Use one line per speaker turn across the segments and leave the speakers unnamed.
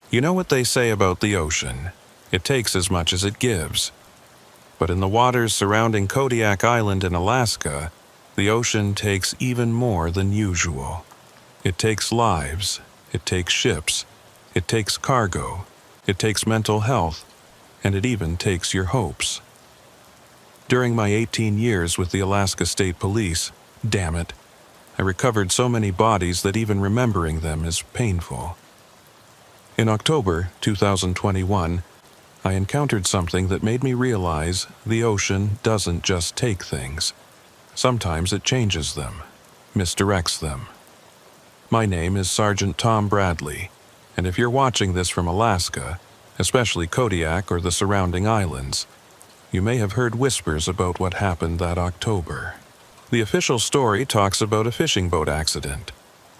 You know what they say about the ocean. It takes as much as it gives. But in the waters surrounding Kodiak Island in Alaska, the ocean takes even more than usual. It takes lives, it takes ships, it takes cargo, it takes mental health, and it even takes your hopes. During my 18 years with the Alaska State Police, damn it, I recovered so many bodies that even remembering them is painful. In October 2021, I encountered something that made me realize the ocean doesn't just take things. Sometimes it changes them, misdirects them. My name is Sergeant Tom Bradley, and if you're watching this from Alaska, especially Kodiak or the surrounding islands, you may have heard whispers about what happened that October. The official story talks about a fishing boat accident,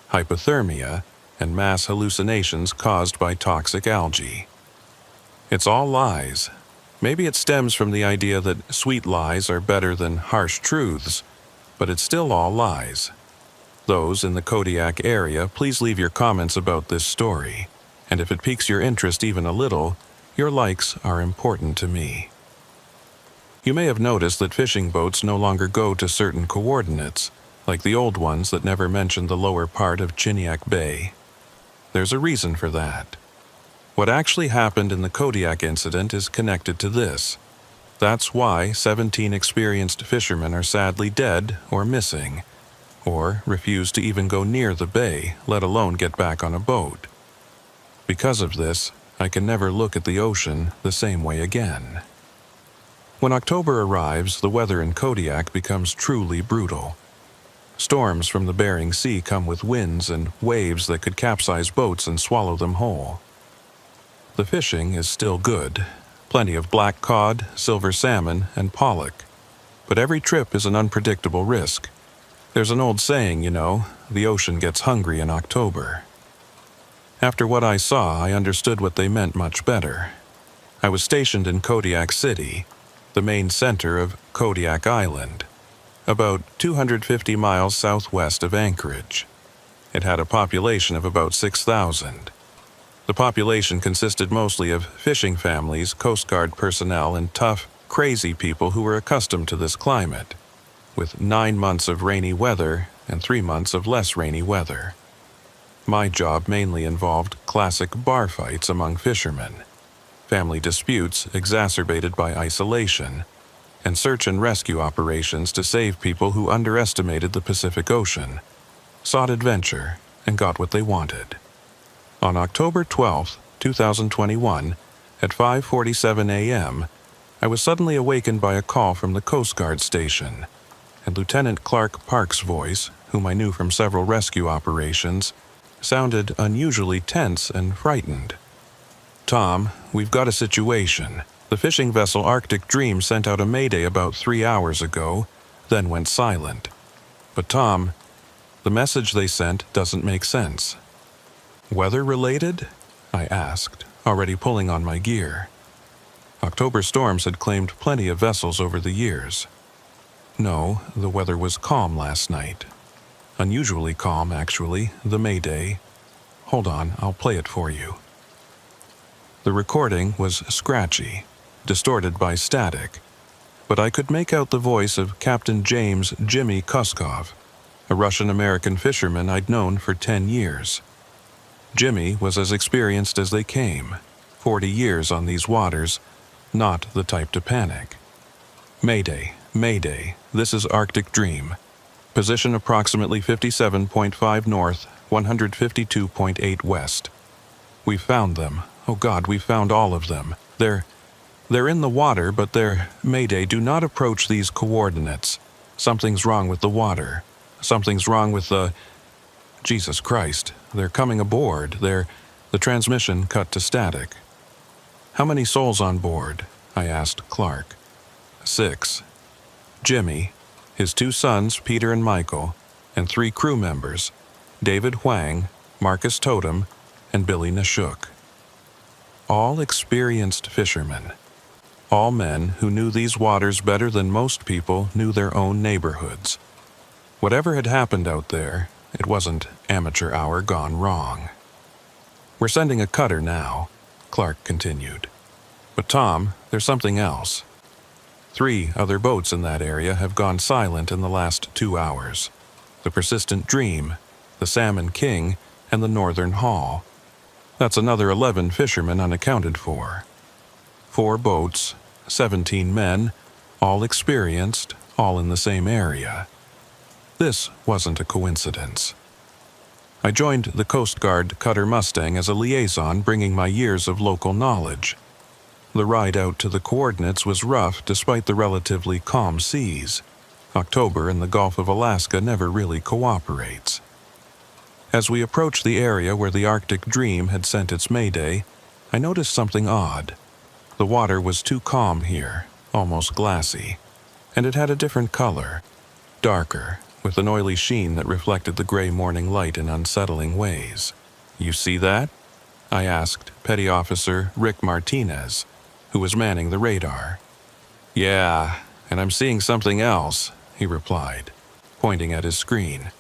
hypothermia, and mass hallucinations caused by toxic algae. It's all lies. Maybe it stems from the idea that sweet lies are better than harsh truths, but it's still all lies. Those in the Kodiak area, please leave your comments about this story, and if it piques your interest even a little, your likes are important to me. You may have noticed that fishing boats no longer go to certain coordinates, like the old ones that never mentioned the lower part of Chiniak Bay. There's a reason for that. What actually happened in the Kodiak incident is connected to this. That's why 17 experienced fishermen are sadly dead or missing, or refuse to even go near the bay, let alone get back on a boat. Because of this, I can never look at the ocean the same way again. When October arrives, the weather in Kodiak becomes truly brutal. Storms from the Bering Sea come with winds and waves that could capsize boats and swallow them whole. The fishing is still good, plenty of black cod, silver salmon, and pollock. But every trip is an unpredictable risk. There's an old saying, the ocean gets hungry in October. After what I saw, I understood what they meant much better. I was stationed in Kodiak City, the main center of Kodiak Island, about 250 miles southwest of Anchorage. It had a population of about 6,000. The population consisted mostly of fishing families, Coast Guard personnel, and tough, crazy people who were accustomed to this climate, with 9 months of rainy weather and 3 months of less rainy weather. My job mainly involved classic bar fights among fishermen, family disputes exacerbated by isolation, and search and rescue operations to save people who underestimated the Pacific Ocean, sought adventure, and got what they wanted. On October 12, 2021, at 5:47 a.m., I was suddenly awakened by a call from the Coast Guard station, and Lieutenant Clark Park's voice, whom I knew from several rescue operations, sounded unusually tense and frightened. "Tom, we've got a situation. The fishing vessel Arctic Dream sent out a mayday about 3 hours ago, then went silent. But Tom, the message they sent doesn't make sense." "Weather-related?" I asked, already pulling on my gear. October storms had claimed plenty of vessels over the years. No, the weather was calm last night. Unusually calm, actually, the mayday. Hold on, I'll play it for you. The recording was scratchy, distorted by static, but I could make out the voice of Captain James Jimmy Kuskov, a Russian-American fisherman I'd known for 10 years. Jimmy was as experienced as they came, 40 years on these waters, not the type to panic. "Mayday, Mayday, this is Arctic Dream. Position approximately 57.5 north, 152.8 west. We found them. Oh God, we found all of them. They're in the water, but they're... Mayday, do not approach these coordinates. Something's wrong with the water. Something's wrong with the... Jesus Christ, they're coming aboard. The transmission cut to static." "How many souls on board?" I asked Clark. 6. Jimmy, his 2 sons, Peter and Michael, and 3 crew members, David Huang, Marcus Totem, and Billy Nashuk. All experienced fishermen. All men who knew these waters better than most people knew their own neighborhoods. Whatever had happened out there, it wasn't amateur hour gone wrong. We're sending a cutter now, Clark continued. But Tom, there's something else. 3 other boats in that area have gone silent in the last 2 hours. The Persistent Dream, the Salmon King, and the Northern Haul. That's another 11 fishermen unaccounted for. 4 boats, 17 men, all experienced, all in the same area. This wasn't a coincidence. I joined the Coast Guard Cutter Mustang as a liaison, bringing my years of local knowledge. The ride out to the coordinates was rough despite the relatively calm seas. October in the Gulf of Alaska never really cooperates. As we approached the area where the Arctic Dream had sent its mayday, I noticed something odd. The water was too calm here, almost glassy, and it had a different color, darker, with an oily sheen that reflected the gray morning light in unsettling ways. You see that? I asked Petty Officer Rick Martinez, who was manning the radar. Yeah, and I'm seeing something else, he replied, pointing at his screen.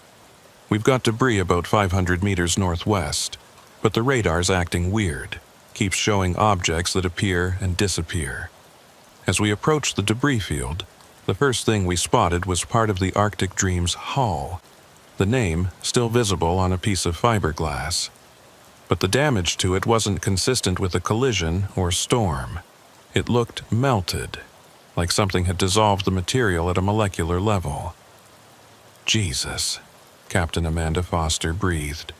We've got debris about 500 meters northwest, but the radar's acting weird, keeps showing objects that appear and disappear. As we approached the debris field, the first thing we spotted was part of the Arctic Dream's hull, the name still visible on a piece of fiberglass. But the damage to it wasn't consistent with a collision or storm. It looked melted, like something had dissolved the material at a molecular level. Jesus, Captain Amanda Foster breathed.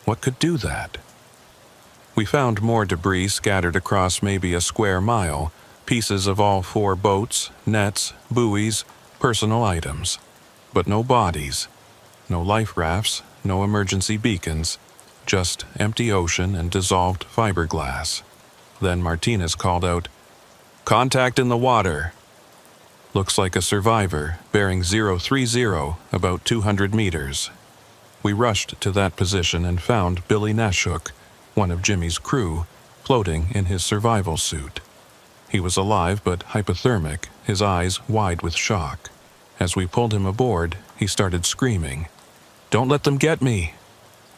What could do that? We found more debris scattered across maybe a square mile, pieces of all 4 boats, nets, buoys, personal items. But no bodies, no life rafts, no emergency beacons, just empty ocean and dissolved fiberglass. Then Martinez called out, "Contact in the water." Looks like a survivor, bearing 030, about 200 meters. We rushed to that position and found Billy Nashuk, one of Jimmy's crew, floating in his survival suit. He was alive but hypothermic, his eyes wide with shock. As we pulled him aboard, he started screaming, "Don't let them get me!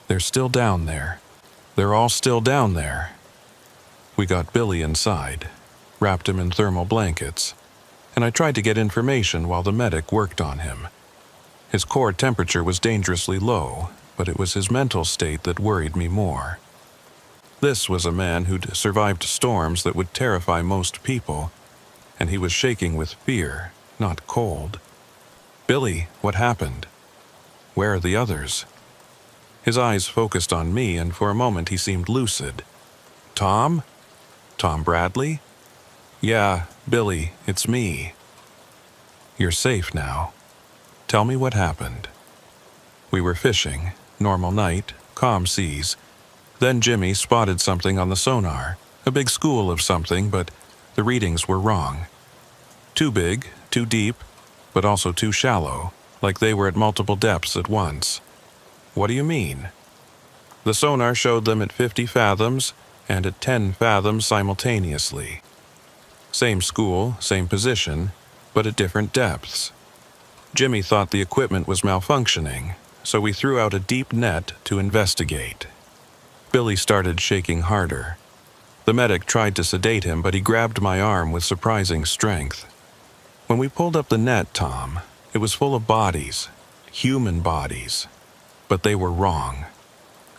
They're still down there. They're all still down there." We got Billy inside, wrapped him in thermal blankets, and I tried to get information while the medic worked on him. His core temperature was dangerously low, but it was his mental state that worried me more. This was a man who'd survived storms that would terrify most people, and he was shaking with fear, not cold. "Billy, what happened? Where are the others?" His eyes focused on me, and for a moment he seemed lucid. "Tom? Tom Bradley?" "Yeah, Billy, it's me." "You're safe now. Tell me what happened." We were fishing, normal night, calm seas. Then Jimmy spotted something on the sonar, a big school of something, but the readings were wrong. Too big, too deep, but also too shallow, like they were at multiple depths at once. "What do you mean?" "The sonar showed them at 50 fathoms and at 10 fathoms simultaneously. Same school, same position, but at different depths. Jimmy thought the equipment was malfunctioning, so we threw out a deep net to investigate." Billy started shaking harder. The medic tried to sedate him, but he grabbed my arm with surprising strength. "When we pulled up the net, Tom, it was full of bodies, human bodies. But they were wrong.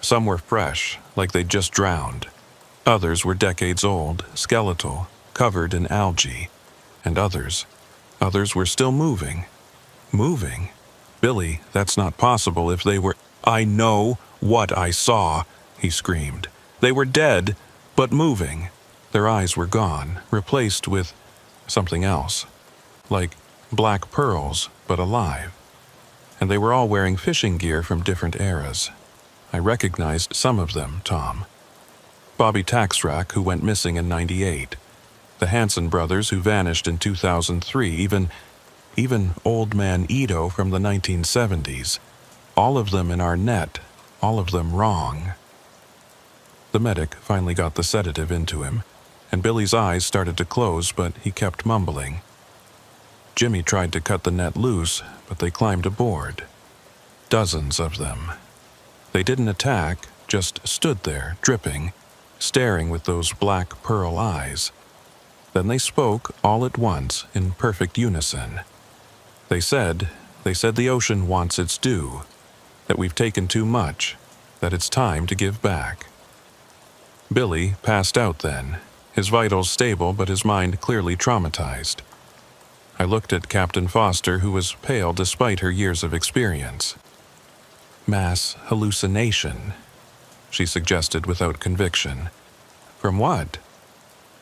Some were fresh, like they'd just drowned. Others were decades old, skeletal, covered in algae. And others were still moving. Moving? Billy, that's not possible if they were— "I know what I saw," he screamed. "They were dead, but moving." Their eyes were gone, replaced with something else. Like black pearls, but alive. And they were all wearing fishing gear from different eras. I recognized some of them, Tom. Bobby Taxrack, who went missing in '98. The Hanson brothers, who vanished in 2003. Even Old Man Ito from the 1970s. All of them in our net. All of them wrong. The medic finally got the sedative into him, and Billy's eyes started to close, but he kept mumbling. Jimmy tried to cut the net loose, but they climbed aboard. Dozens of them. They didn't attack, just stood there, dripping, staring with those black pearl eyes. Then they spoke all at once in perfect unison. They said the ocean wants its due, that we've taken too much, that it's time to give back. Billy passed out then, his vitals stable but his mind clearly traumatized. I looked at Captain Foster, who was pale despite her years of experience. Mass hallucination, she suggested without conviction. From what?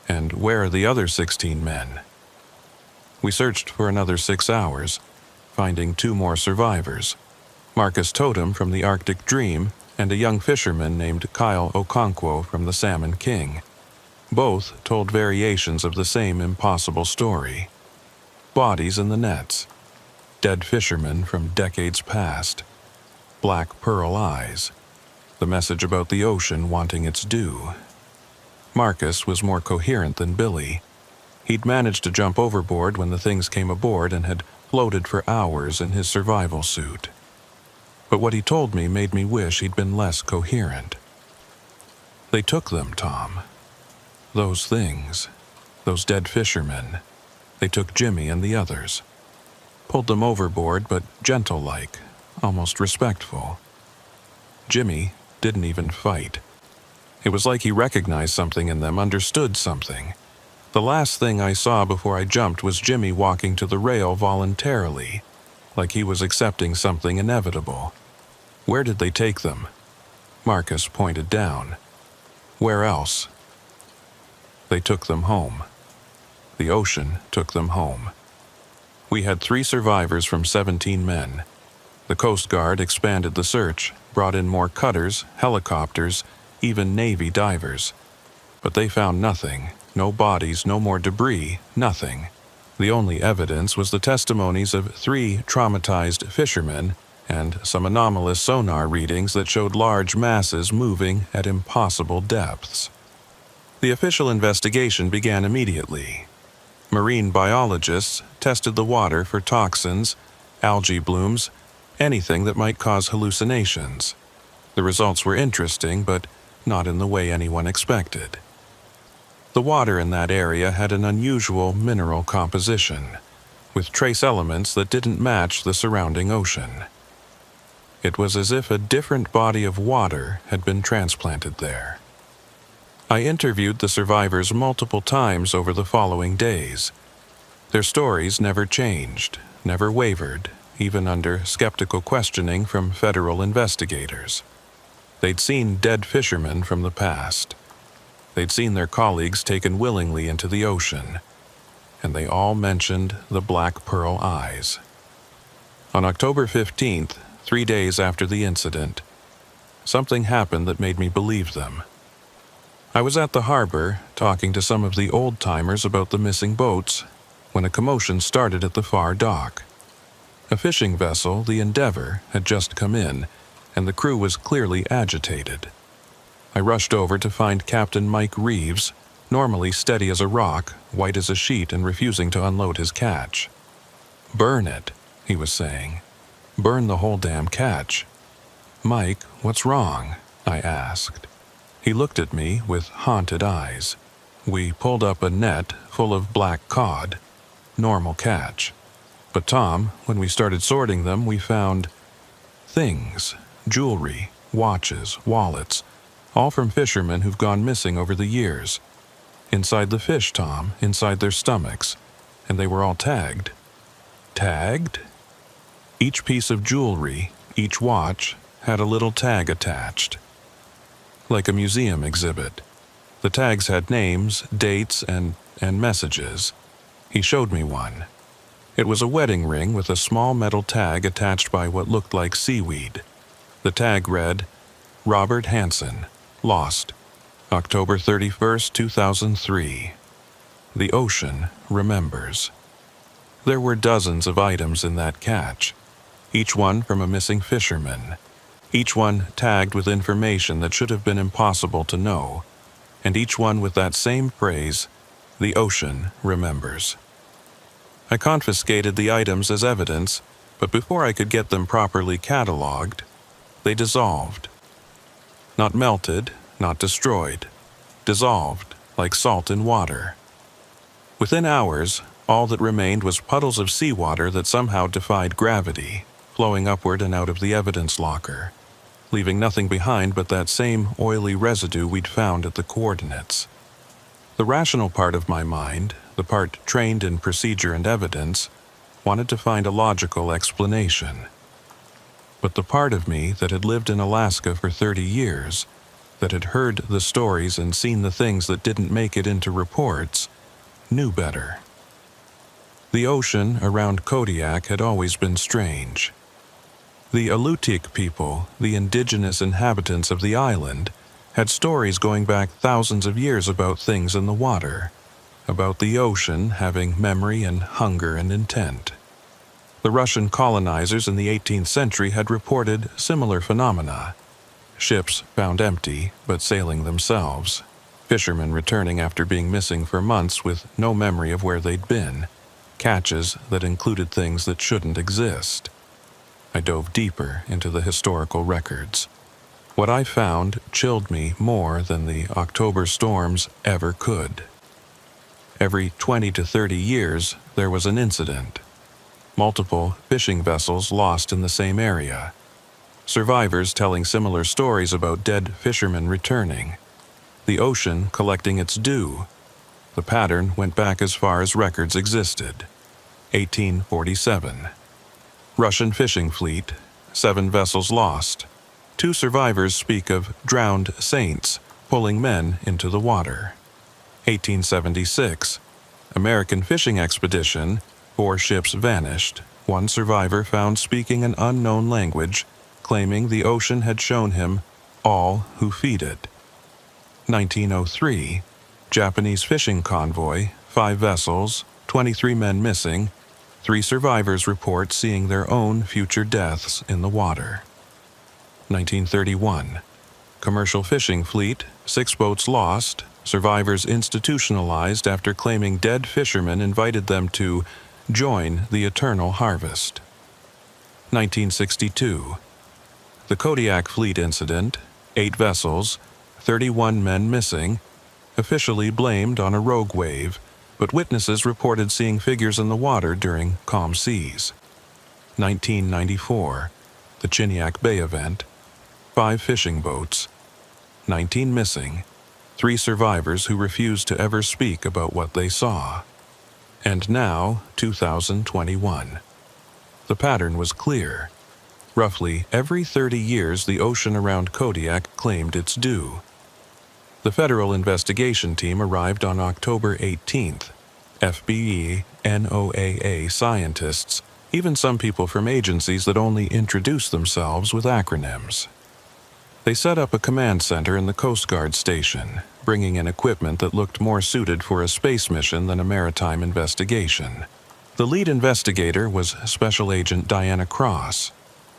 And where are the other 16 men? We searched for another 6 hours, finding 2 more survivors, Marcus Totem from the Arctic Dream and a young fisherman named Kyle Okonkwo from the Salmon King. Both told variations of the same impossible story. Bodies in the nets, dead fishermen from decades past, black pearl eyes, the message about the ocean wanting its due. Marcus was more coherent than Billy. He'd managed to jump overboard when the things came aboard and had floated for hours in his survival suit. But what he told me made me wish he'd been less coherent. They took them, Tom. Those things, those dead fishermen. They took Jimmy and the others. Pulled them overboard, but gentle-like, almost respectful. Jimmy didn't even fight. It was like he recognized something in them, understood something. The last thing I saw before I jumped was Jimmy walking to the rail voluntarily, like he was accepting something inevitable. Where did they take them? Marcus pointed down. Where else? They took them home. The ocean took them home. We had 3 survivors from 17 men. The Coast Guard expanded the search, brought in more cutters, helicopters, even Navy divers. But they found nothing, no bodies, no more debris, nothing. The only evidence was the testimonies of 3 traumatized fishermen and some anomalous sonar readings that showed large masses moving at impossible depths. The official investigation began immediately. Marine biologists tested the water for toxins, algae blooms, anything that might cause hallucinations. The results were interesting, but not in the way anyone expected. The water in that area had an unusual mineral composition, with trace elements that didn't match the surrounding ocean. It was as if a different body of water had been transplanted there. I interviewed the survivors multiple times over the following days. Their stories never changed, never wavered, even under skeptical questioning from federal investigators. They'd seen dead fishermen from the past. They'd seen their colleagues taken willingly into the ocean, and they all mentioned the black pearl eyes. On October 15th, 3 days after the incident, something happened that made me believe them. I was at the harbor talking to some of the old-timers about the missing boats when a commotion started at the far dock. A fishing vessel, the Endeavor, had just come in, and the crew was clearly agitated. I rushed over to find Captain Mike Reeves, normally steady as a rock, white as a sheet and refusing to unload his catch. "Burn it," he was saying. "Burn the whole damn catch." "Mike, what's wrong?" I asked. He looked at me with haunted eyes. We pulled up a net full of black cod, normal catch. But Tom, when we started sorting them, we found things, jewelry, watches, wallets, all from fishermen who've gone missing over the years. Inside the fish, Tom, inside their stomachs, and they were all tagged. Tagged? Each piece of jewelry, each watch, had a little tag attached. Like a museum exhibit. The tags had names, dates, and messages. He showed me one. It was a wedding ring with a small metal tag attached by what looked like seaweed. The tag read, "Robert Hansen, lost, October 31st, 2003. The ocean remembers." There were dozens of items in that catch, each one from a missing fisherman. Each one tagged with information that should have been impossible to know, and each one with that same phrase, "The ocean remembers." I confiscated the items as evidence, but before I could get them properly cataloged, they dissolved. Not melted, not destroyed. Dissolved, like salt in water. Within hours, all that remained was puddles of seawater that somehow defied gravity, flowing upward and out of the evidence locker, leaving nothing behind but that same oily residue we'd found at the coordinates. The rational part of my mind, the part trained in procedure and evidence, wanted to find a logical explanation. But the part of me that had lived in Alaska for 30 years, that had heard the stories and seen the things that didn't make it into reports, knew better. The ocean around Kodiak had always been strange. The Alutiiq people, the indigenous inhabitants of the island, had stories going back thousands of years about things in the water, about the ocean having memory and hunger and intent. The Russian colonizers in the 18th century had reported similar phenomena. Ships found empty, but sailing themselves. Fishermen returning after being missing for months with no memory of where they'd been. Catches that included things that shouldn't exist. I dove deeper into the historical records. What I found chilled me more than the October storms ever could. Every 20 to 30 years, there was an incident. Multiple fishing vessels lost in the same area. Survivors telling similar stories about dead fishermen returning. The ocean collecting its due. The pattern went back as far as records existed. 1847. Russian fishing fleet, 7 vessels lost. 2 survivors speak of drowned saints pulling men into the water. 1876. American fishing expedition, 4 ships vanished. 1 survivor found speaking an unknown language, claiming the ocean had shown him all who feed it. 1903. Japanese fishing convoy, 5 vessels, 23 men missing. 3 survivors report seeing their own future deaths in the water. 1931. Commercial fishing fleet, 6 boats lost. Survivors institutionalized after claiming dead fishermen invited them to join the eternal harvest. 1962. The Kodiak Fleet incident, 8 vessels, 31 men missing, officially blamed on a rogue wave, but witnesses reported seeing figures in the water during calm seas. 1994. The Chiniak Bay event, 5 fishing boats, 19 missing, 3 survivors who refused to ever speak about what they saw. And now, 2021. The pattern was clear. Roughly every 30 years, the ocean around Kodiak claimed its due. The federal investigation team arrived on October 18th. FBE, NOAA scientists, even some people from agencies that only introduce themselves with acronyms. They set up a command center in the Coast Guard station, bringing in equipment that looked more suited for a space mission than a maritime investigation. The lead investigator was Special Agent Diana Cross,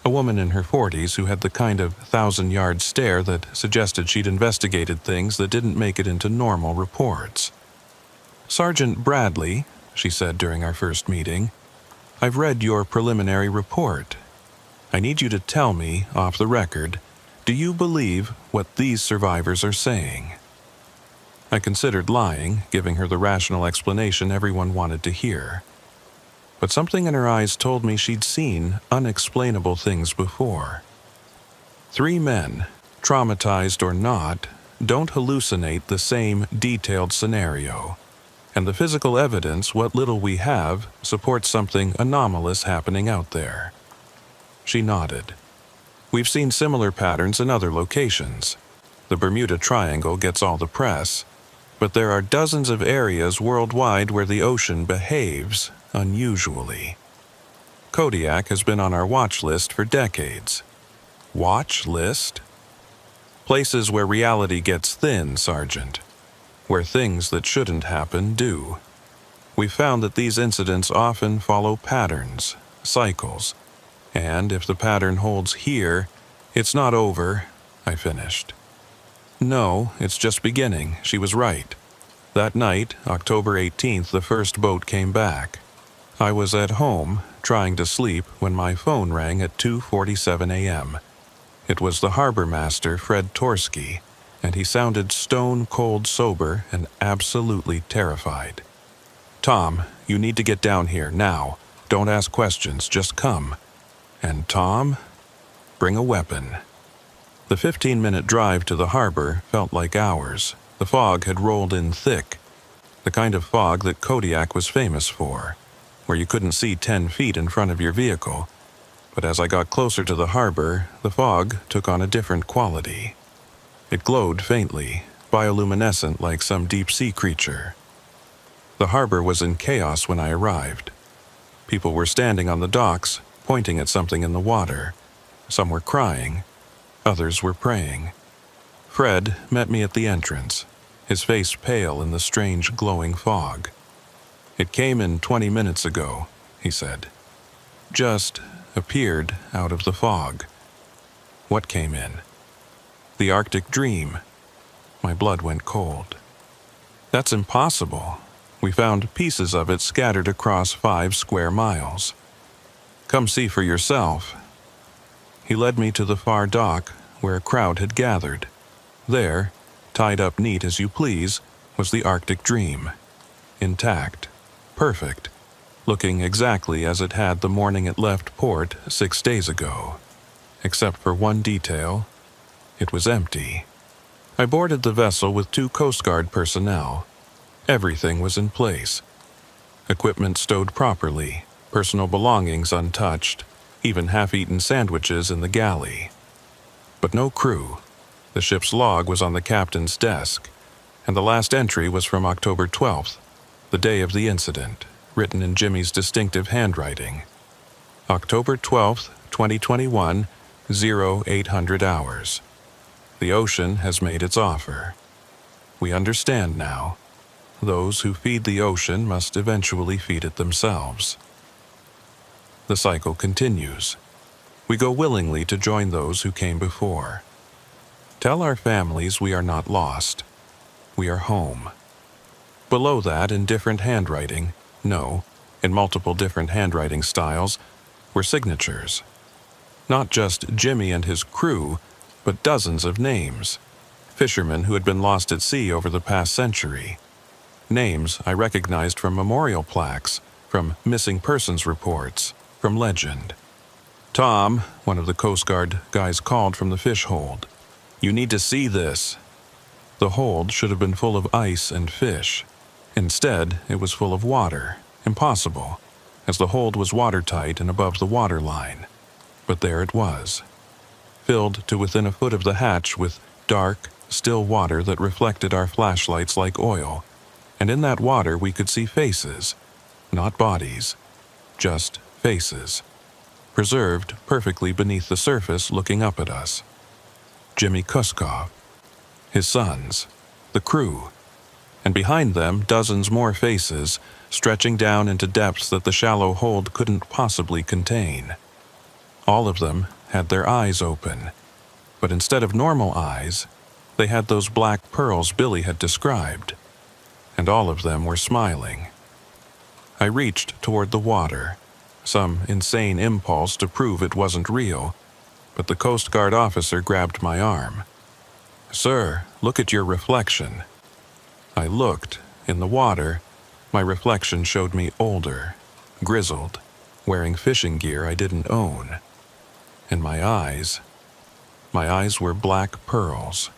a woman in her 40s who had the kind of 1,000-yard stare that suggested she'd investigated things that didn't make it into normal reports. "Sergeant Bradley," she said during our first meeting, "I've read your preliminary report. I need you to tell me, off the record, do you believe what these survivors are saying?" I considered lying, giving her the rational explanation everyone wanted to hear. But something in her eyes told me she'd seen unexplainable things before. 3 men, traumatized or not, don't hallucinate the same detailed scenario. And the physical evidence, what little we have, supports something anomalous happening out there. She nodded. We've seen similar patterns in other locations. The Bermuda Triangle gets all the press, but there are dozens of areas worldwide where the ocean behaves unusually. Kodiak has been on our watch list for decades. Watch list? Places where reality gets thin, Sergeant. Where things that shouldn't happen do. We've found that these incidents often follow patterns, cycles. And if the pattern holds here, it's not over, I finished. No, it's just beginning. She was right. That night, October 18th, the first boat came back. I was at home, trying to sleep, when my phone rang at 2:47 a.m. It was the harbor master, Fred Torski, and he sounded stone-cold sober and absolutely terrified. "Tom, you need to get down here, now. Don't ask questions, just come. And Tom, bring a weapon." The 15-minute drive to the harbor felt like hours. The fog had rolled in thick, the kind of fog that Kodiak was famous for, where you couldn't see 10 feet in front of your vehicle. But as I got closer to the harbor, the fog took on a different quality. It glowed faintly, bioluminescent like some deep-sea creature. The harbor was in chaos when I arrived. People were standing on the docks, pointing at something in the water. Some were crying. Others were praying. Fred met me at the entrance, his face pale in the strange glowing fog. "It came in 20 minutes ago," he said. "Just appeared out of the fog." "What came in?" "The Arctic Dream." My blood went cold. "That's impossible. We found pieces of it scattered across 5 square miles. Come see for yourself." He led me to the far dock where a crowd had gathered. There, tied up neat as you please, was the Arctic Dream. Intact, perfect, looking exactly as it had the morning it left port 6 days ago. Except for one detail, it was empty. I boarded the vessel with 2 Coast Guard personnel. Everything was in place. Equipment stowed properly, personal belongings untouched, even half-eaten sandwiches in the galley. But no crew. The ship's log was on the captain's desk, and the last entry was from October 12th, the day of the incident, written in Jimmy's distinctive handwriting. October 12th, 2021, 0800 hours. The ocean has made its offer. We understand now. Those who feed the ocean must eventually feed it themselves. The cycle continues. We go willingly to join those who came before. Tell our families we are not lost. We are home. Below that, in different handwriting, no, in multiple different handwriting styles, were signatures. Not just Jimmy and his crew, but dozens of names. Fishermen who had been lost at sea over the past century. Names I recognized from memorial plaques, from missing persons reports, from legend. "Tom," one of the Coast Guard guys called from the fish hold. "You need to see this." The hold should have been full of ice and fish. Instead, it was full of water. Impossible, as the hold was watertight and above the waterline. But there it was, filled to within a foot of the hatch with dark, still water that reflected our flashlights like oil. And in that water we could see faces, not bodies, just faces, preserved perfectly beneath the surface looking up at us. Jimmy Kuskov, his sons, the crew, and behind them dozens more faces stretching down into depths that the shallow hold couldn't possibly contain. All of them had their eyes open, but instead of normal eyes, they had those black pearls Billy had described. And all of them were smiling. I reached toward the water, some insane impulse to prove it wasn't real, but the Coast Guard officer grabbed my arm. "Sir, look at your reflection." I looked. In the water, my reflection showed me older, grizzled, wearing fishing gear I didn't own. And my eyes were black pearls.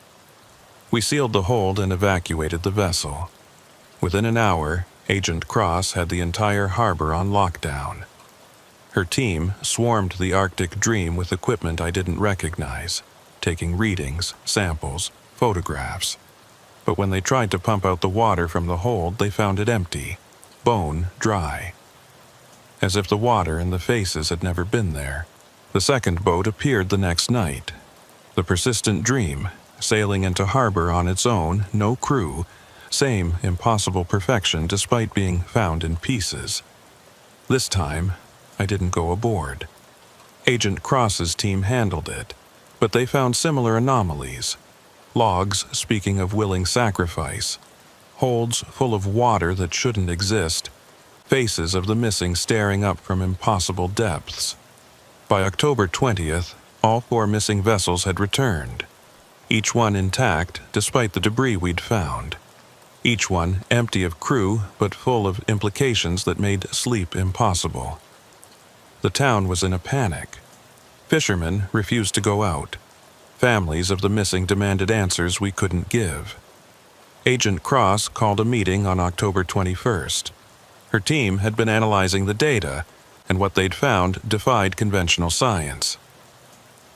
We sealed the hold and evacuated the vessel. Within an hour, Agent Cross had the entire harbor on lockdown. Her team swarmed the Arctic Dream with equipment I didn't recognize, taking readings, samples, photographs. But when they tried to pump out the water from the hold, they found it empty, bone dry. As if the water and the faces had never been there. The second boat appeared the next night. The persistent Dream, sailing into harbor on its own, no crew, same impossible perfection despite being found in pieces. This time, I didn't go aboard. Agent Cross's team handled it, but they found similar anomalies. Logs speaking of willing sacrifice, holds full of water that shouldn't exist, faces of the missing staring up from impossible depths. By October 20th, all 4 missing vessels had returned, each one intact despite the debris we'd found, each one empty of crew but full of implications that made sleep impossible. The town was in a panic. Fishermen refused to go out. Families of the missing demanded answers we couldn't give. Agent Cross called a meeting on October 21st. Her team had been analyzing the data, and what they'd found defied conventional science.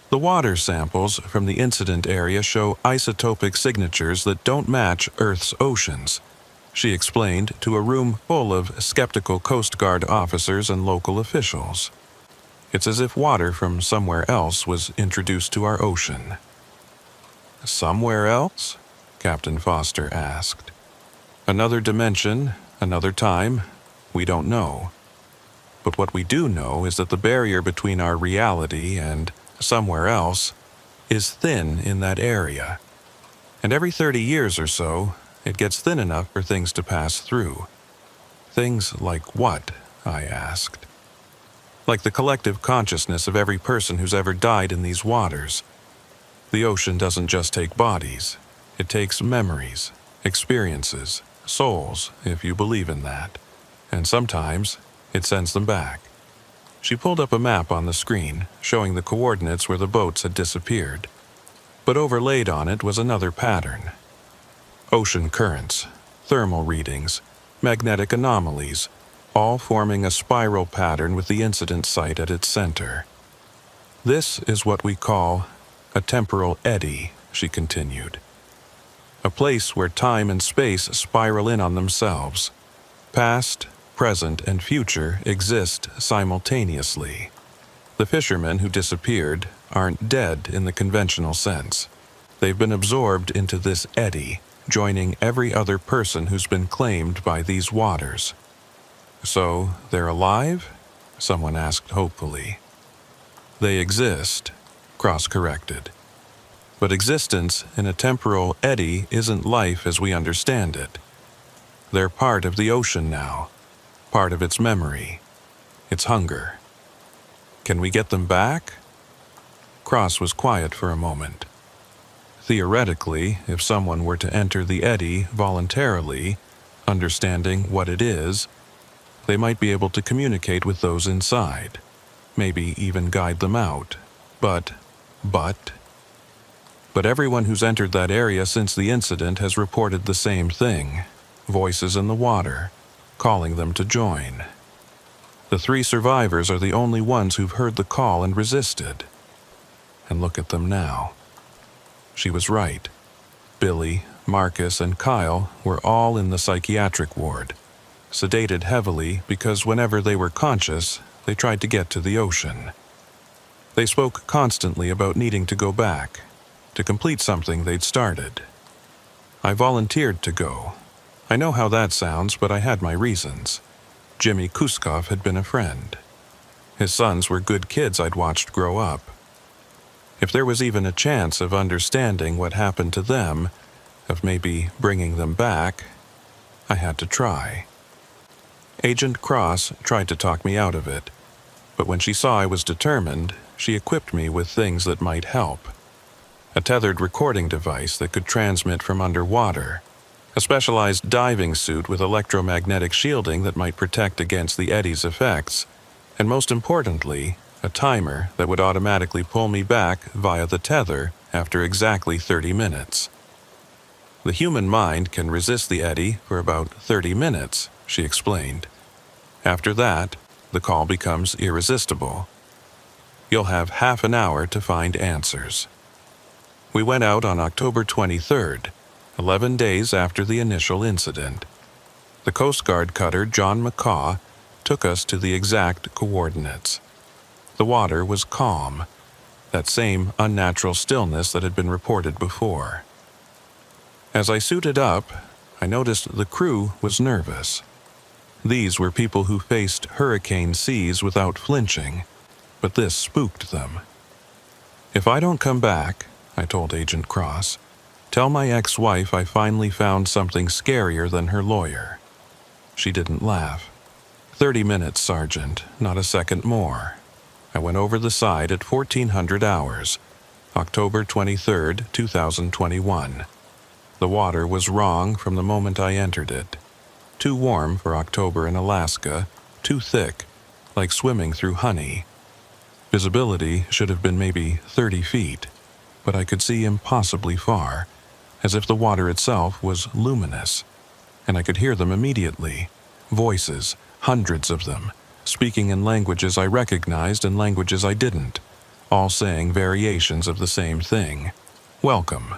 The water samples from the incident area show isotopic signatures that don't match Earth's oceans, she explained to a room full of skeptical Coast Guard officers and local officials. It's as if water from somewhere else was introduced to our ocean. Somewhere else? Captain Foster asked. Another dimension, another time, we don't know. But what we do know is that the barrier between our reality and somewhere else is thin in that area. And every 30 years or so, it gets thin enough for things to pass through. Things like what? I asked. Like the collective consciousness of every person who's ever died in these waters. The ocean doesn't just take bodies. It takes memories, experiences, souls, if you believe in that. And sometimes, it sends them back. She pulled up a map on the screen, showing the coordinates where the boats had disappeared. But overlaid on it was another pattern. Ocean currents, thermal readings, magnetic anomalies, all forming a spiral pattern with the incident site at its center. This is what we call a temporal eddy, she continued. A place where time and space spiral in on themselves. Past, present, and future exist simultaneously. The fishermen who disappeared aren't dead in the conventional sense. They've been absorbed into this eddy, joining every other person who's been claimed by these waters. So, they're alive? Someone asked hopefully. They exist, Cross corrected. But existence in a temporal eddy isn't life as we understand it. They're part of the ocean now, part of its memory, its hunger. Can we get them back? Cross was quiet for a moment. Theoretically, if someone were to enter the eddy voluntarily, understanding what it is, they might be able to communicate with those inside, maybe even guide them out. But everyone who's entered that area since the incident has reported the same thing, voices in the water, calling them to join. The 3 survivors are the only ones who've heard the call and resisted. And look at them now. She was right. Billy, Marcus, and Kyle were all in the psychiatric ward, sedated heavily because whenever they were conscious, they tried to get to the ocean. They spoke constantly about needing to go back, to complete something they'd started. I volunteered to go. I know how that sounds, but I had my reasons. Jimmy Kuskov had been a friend. His sons were good kids I'd watched grow up. If there was even a chance of understanding what happened to them, of maybe bringing them back, I had to try. Agent Cross tried to talk me out of it, but when she saw I was determined, she equipped me with things that might help. A tethered recording device that could transmit from underwater, a specialized diving suit with electromagnetic shielding that might protect against the eddy's effects, and most importantly, a timer that would automatically pull me back via the tether after exactly 30 minutes. The human mind can resist the eddy for about 30 minutes, she explained. After that, the call becomes irresistible. You'll have half an hour to find answers. We went out on October 23rd, 11 days after the initial incident. The Coast Guard cutter John McCaw took us to the exact coordinates. The water was calm, that same unnatural stillness that had been reported before. As I suited up, I noticed the crew was nervous. These were people who faced hurricane seas without flinching, but this spooked them. If I don't come back, I told Agent Cross, tell my ex-wife I finally found something scarier than her lawyer. She didn't laugh. 30 minutes, Sergeant, not a second more. I went over the side at 1400 hours, October 23, 2021. The water was wrong from the moment I entered it. Too warm for October in Alaska, too thick, like swimming through honey. Visibility should have been maybe 30 feet, but I could see impossibly far, as if the water itself was luminous. And I could hear them immediately. Voices, hundreds of them, speaking in languages I recognized and languages I didn't, all saying variations of the same thing. Welcome.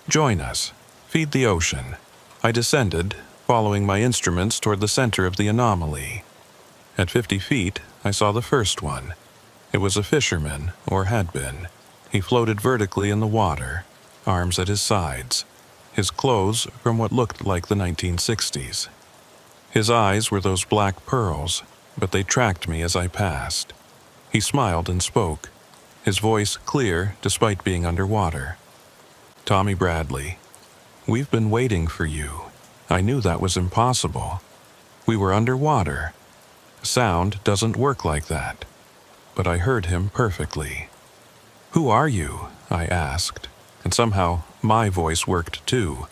Join us. Feed the ocean. I descended, following my instruments toward the center of the anomaly. At 50 feet, I saw the first one. It was a fisherman, or had been. He floated vertically in the water, arms at his sides, his clothes from what looked like the 1960s. His eyes were those black pearls, but they tracked me as I passed. He smiled and spoke, his voice clear despite being underwater. Tommy Bradley, we've been waiting for you. I knew that was impossible. We were underwater. Sound doesn't work like that. But I heard him perfectly. Who are you? I asked, and somehow my voice worked too,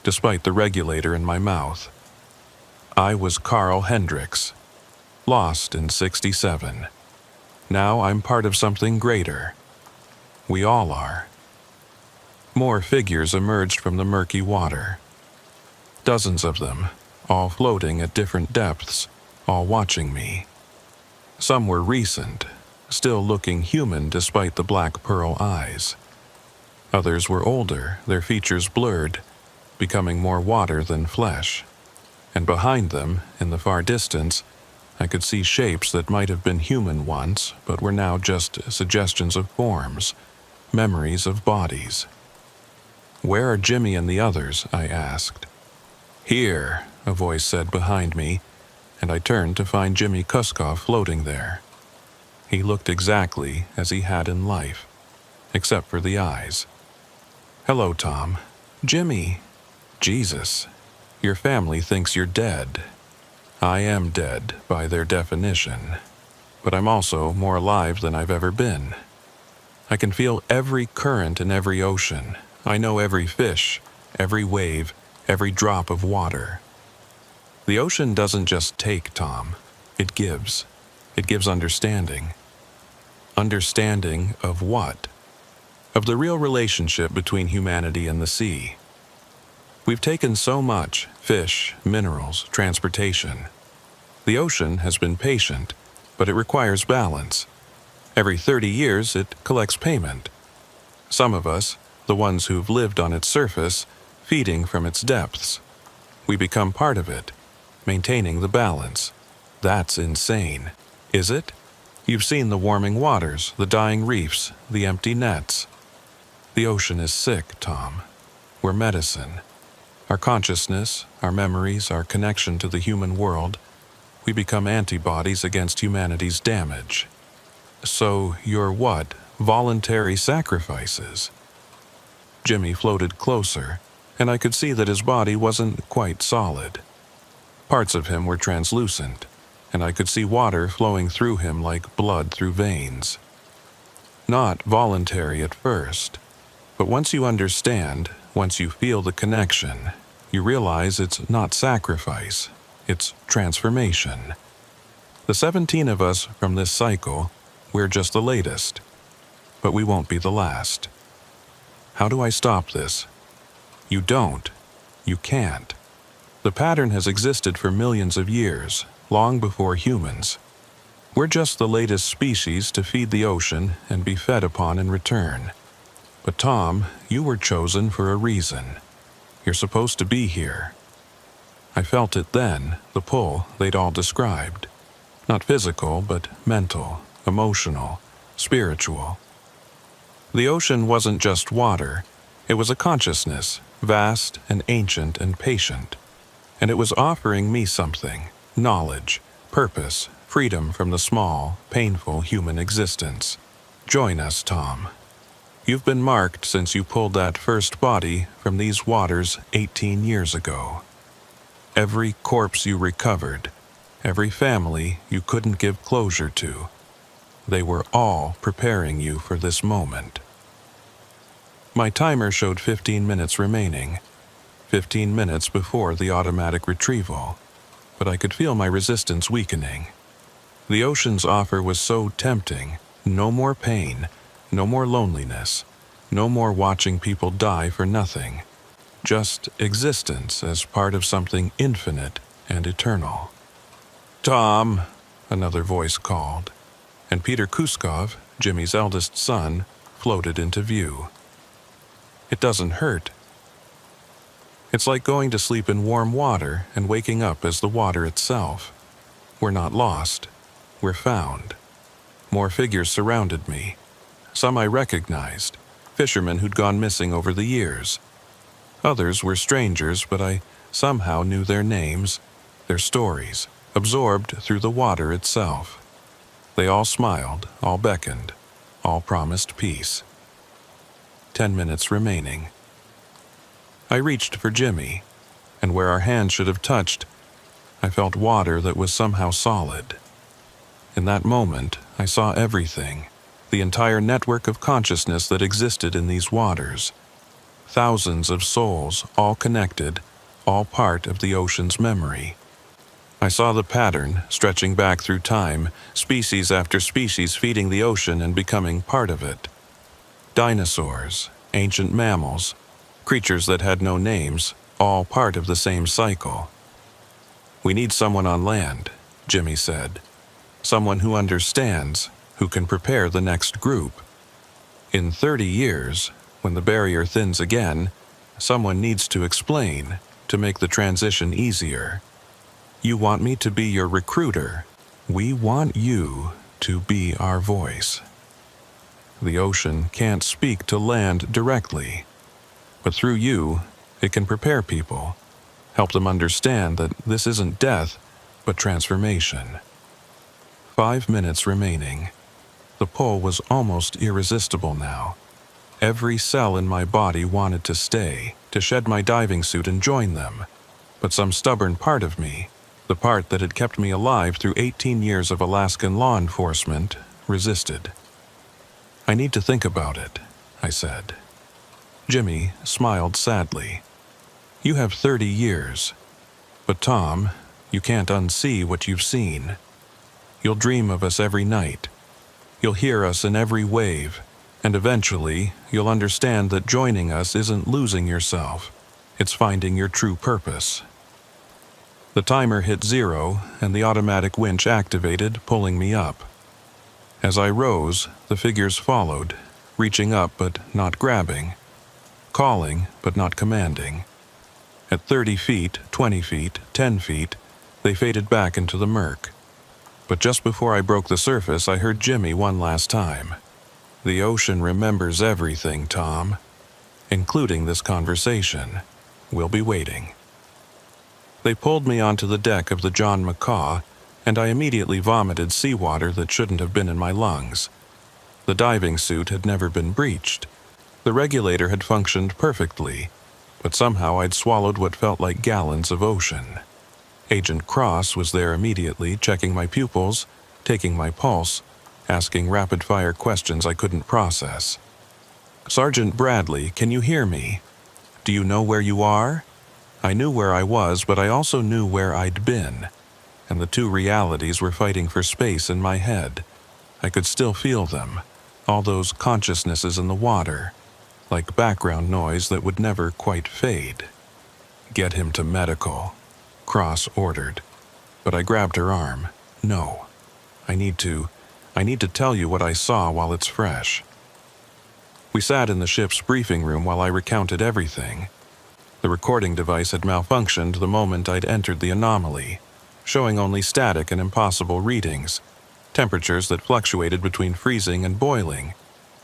despite the regulator in my mouth. I was Carl Hendricks, lost in '67. Now I'm part of something greater. We all are. More figures emerged from the murky water. Dozens of them, all floating at different depths, all watching me. Some were recent, still looking human despite the black pearl eyes. Others were older, their features blurred, becoming more water than flesh. And behind them, in the far distance, I could see shapes that might have been human once, but were now just suggestions of forms, memories of bodies. Where are Jimmy and the others? I asked. Here, a voice said behind me, and I turned to find Jimmy Kuskoff floating there. He looked exactly as he had in life, except for the eyes. Hello, Tom. Jimmy. Jesus. Your family thinks you're dead. I am dead by their definition, but I'm also more alive than I've ever been. I can feel every current in every ocean. I know every fish, every wave, every drop of water. The ocean doesn't just take, Tom. It gives. It gives understanding. Understanding of what? Of the real relationship between humanity and the sea. We've taken so much: fish, minerals, transportation. The ocean has been patient, but it requires balance. Every 30 years, it collects payment. Some of us, the ones who've lived on its surface, feeding from its depths. We become part of it, maintaining the balance. That's insane. Is it? You've seen the warming waters, the dying reefs, the empty nets. The ocean is sick, Tom. We're medicine. Our consciousness, our memories, our connection to the human world, we become antibodies against humanity's damage. So you're what? Voluntary sacrifices? Jimmy floated closer, and I could see that his body wasn't quite solid. Parts of him were translucent, and I could see water flowing through him like blood through veins. Not voluntary at first, but once you understand, once you feel the connection, you realize it's not sacrifice, it's transformation. The 17 of us from this cycle, we're just the latest, but we won't be the last. How do I stop this? You don't. You can't. The pattern has existed for millions of years, long before humans. We're just the latest species to feed the ocean and be fed upon in return. But Tom, you were chosen for a reason. You're supposed to be here. I felt it then, the pull they'd all described. Not physical, but mental, emotional, spiritual. The ocean wasn't just water. It was a consciousness, vast and ancient and patient. And it was offering me something: knowledge, purpose, freedom from the small, painful human existence. Join us, Tom. You've been marked since you pulled that first body from these waters 18 years ago. Every corpse you recovered, every family you couldn't give closure to, They were all preparing you for this moment. My timer showed 15 minutes remaining, 15 minutes before the automatic retrieval, but I could feel my resistance weakening. The ocean's offer was so tempting. No more pain, no more loneliness, no more watching people die for nothing. Just existence as part of something infinite and eternal. "Tom," another voice called, and Peter Kuskov, Jimmy's eldest son, floated into view. "It doesn't hurt. It's like going to sleep in warm water and waking up as the water itself. We're not lost. We're found." More figures surrounded me. Some I recognized, fishermen who'd gone missing over the years. Others were strangers, but I somehow knew their names, their stories, absorbed through the water itself. They all smiled, all beckoned, all promised peace. 10 minutes remaining. I reached for Jimmy, and where our hands should have touched, I felt water that was somehow solid. In that moment, I saw everything, the entire network of consciousness that existed in these waters. Thousands of souls, all connected, all part of the ocean's memory. I saw the pattern stretching back through time, species after species feeding the ocean and becoming part of it. Dinosaurs, ancient mammals, creatures that had no names, all part of the same cycle. "We need someone on land," Jimmy said. "Someone who understands, who can prepare the next group. In 30 years, when the barrier thins again, someone needs to explain, to make the transition easier. You want me to be your recruiter. We want you to be our voice." The ocean can't speak to land directly, but through you, it can prepare people, help them understand that this isn't death, but transformation. 5 minutes remaining. The pull was almost irresistible now. Every cell in my body wanted to stay, to shed my diving suit and join them. But some stubborn part of me, the part that had kept me alive through 18 years of Alaskan law enforcement, resisted. "I need to think about it," I said. Jimmy smiled sadly. "You have 30 years. But Tom, you can't unsee what you've seen. You'll dream of us every night. You'll hear us in every wave, and eventually you'll understand that joining us isn't losing yourself. It's finding your true purpose." The timer hit 0, and the automatic winch activated, pulling me up. As I rose, the figures followed, reaching up but not grabbing, calling but not commanding. At 30 feet, 20 feet, 10 feet, they faded back into the murk. But just before I broke the surface, I heard Jimmy one last time. "The ocean remembers everything, Tom, including this conversation. We'll be waiting." They pulled me onto the deck of the John McCaw, and I immediately vomited seawater that shouldn't have been in my lungs. The diving suit had never been breached. The regulator had functioned perfectly, but somehow I'd swallowed what felt like gallons of ocean. Agent Cross was there immediately, checking my pupils, taking my pulse, asking rapid-fire questions I couldn't process. "Sergeant Bradley, can you hear me? Do you know where you are?" I knew where I was, but I also knew where I'd been, and the two realities were fighting for space in my head. I could still feel them, all those consciousnesses in the water, like background noise that would never quite fade. "Get him to medical," Cross ordered, but I grabbed her arm. "No, I need to tell you what I saw while it's fresh." We sat in the ship's briefing room while I recounted everything. The recording device had malfunctioned the moment I'd entered the anomaly, showing only static and impossible readings, temperatures that fluctuated between freezing and boiling,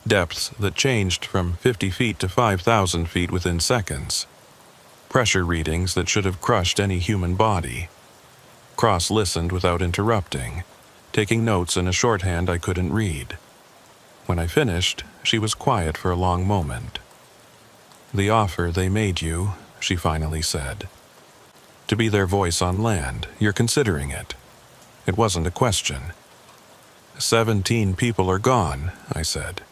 depths that changed from 50 feet to 5,000 feet within seconds, pressure readings that should have crushed any human body. Cross listened without interrupting, taking notes in a shorthand I couldn't read. When I finished, she was quiet for a long moment. "The offer they made you," she finally said. "To be their voice on land, you're considering it." It wasn't a question. 17 people are gone, I said.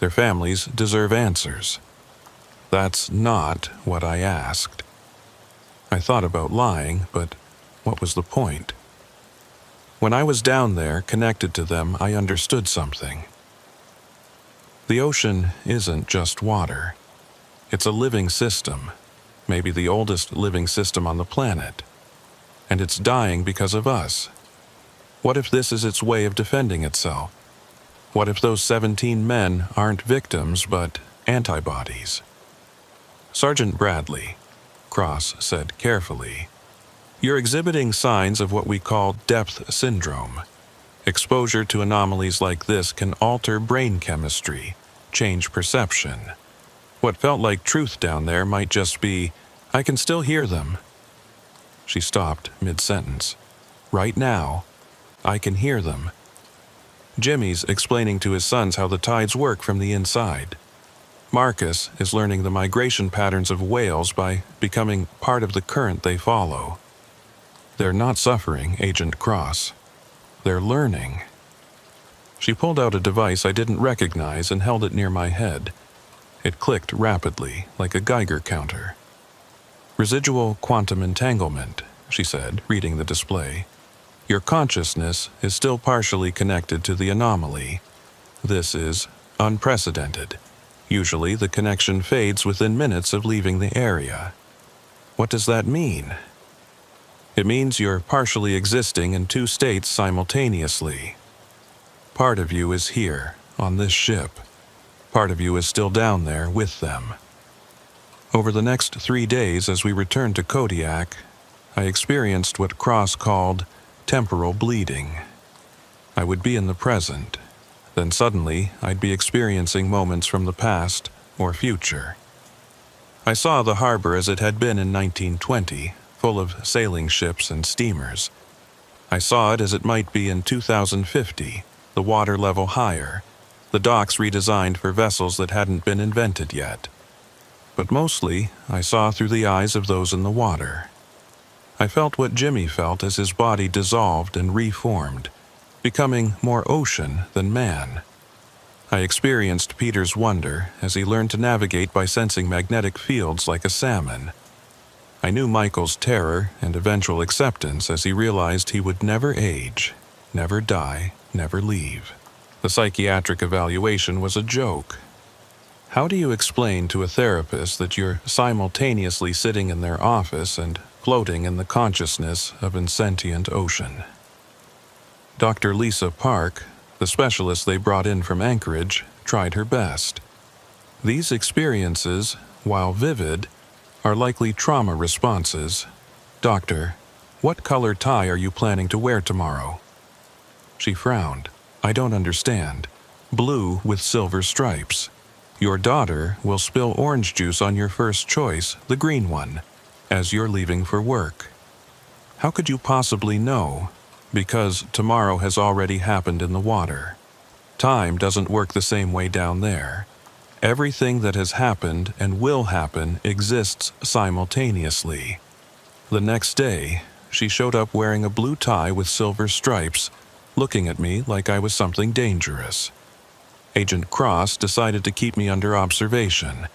Their families deserve answers. That's not what I asked. I thought about lying, but what was the point? When I was down there, connected to them, I understood something. The ocean isn't just water. It's a living system, maybe the oldest living system on the planet. And it's dying because of us. What if this is its way of defending itself? What if those 17 men aren't victims but antibodies? Sergeant Bradley, Cross said carefully, you're exhibiting signs of what we call depth syndrome. Exposure to anomalies like this can alter brain chemistry, change perception. What felt like truth down there might just be, I can still hear them. She stopped mid-sentence. Right now, I can hear them. Jimmy's explaining to his sons how the tides work from the inside. Marcus is learning the migration patterns of whales by becoming part of the current they follow. They're not suffering, Agent Cross. They're learning. She pulled out a device I didn't recognize and held it near my head. It clicked rapidly, like a Geiger counter. Residual quantum entanglement, she said, reading the display. Your consciousness is still partially connected to the anomaly. This is unprecedented. Usually the connection fades within minutes of leaving the area. What does that mean? It means you're partially existing in two states simultaneously. Part of you is here, on this ship. Part of you is still down there with them. Over the next 3 days as we returned to Kodiak, I experienced what Cross called temporal bleeding. I would be in the present, then suddenly I'd be experiencing moments from the past or future. I saw the harbor as it had been in 1920, full of sailing ships and steamers. I saw it as it might be in 2050, the water level higher, the docks redesigned for vessels that hadn't been invented yet. But mostly, I saw through the eyes of those in the water. I felt what Jimmy felt as his body dissolved and reformed, becoming more ocean than man. I experienced Peter's wonder as he learned to navigate by sensing magnetic fields like a salmon. I knew Michael's terror and eventual acceptance as he realized he would never age, never die, never leave. The psychiatric evaluation was a joke. How do you explain to a therapist that you're simultaneously sitting in their office and floating in the consciousness of insentient ocean? Dr. Lisa Park, the specialist they brought in from Anchorage, tried her best. These experiences, while vivid, are likely trauma responses. Doctor, what color tie are you planning to wear tomorrow? She frowned. I don't understand. Blue with silver stripes. Your daughter will spill orange juice on your first choice, the green one, as you're leaving for work. How could you possibly know? Because tomorrow has already happened in the water. Time doesn't work the same way down there. Everything that has happened and will happen exists simultaneously. The next day, she showed up wearing a blue tie with silver stripes, looking at me like I was something dangerous. Agent Cross decided to keep me under observation.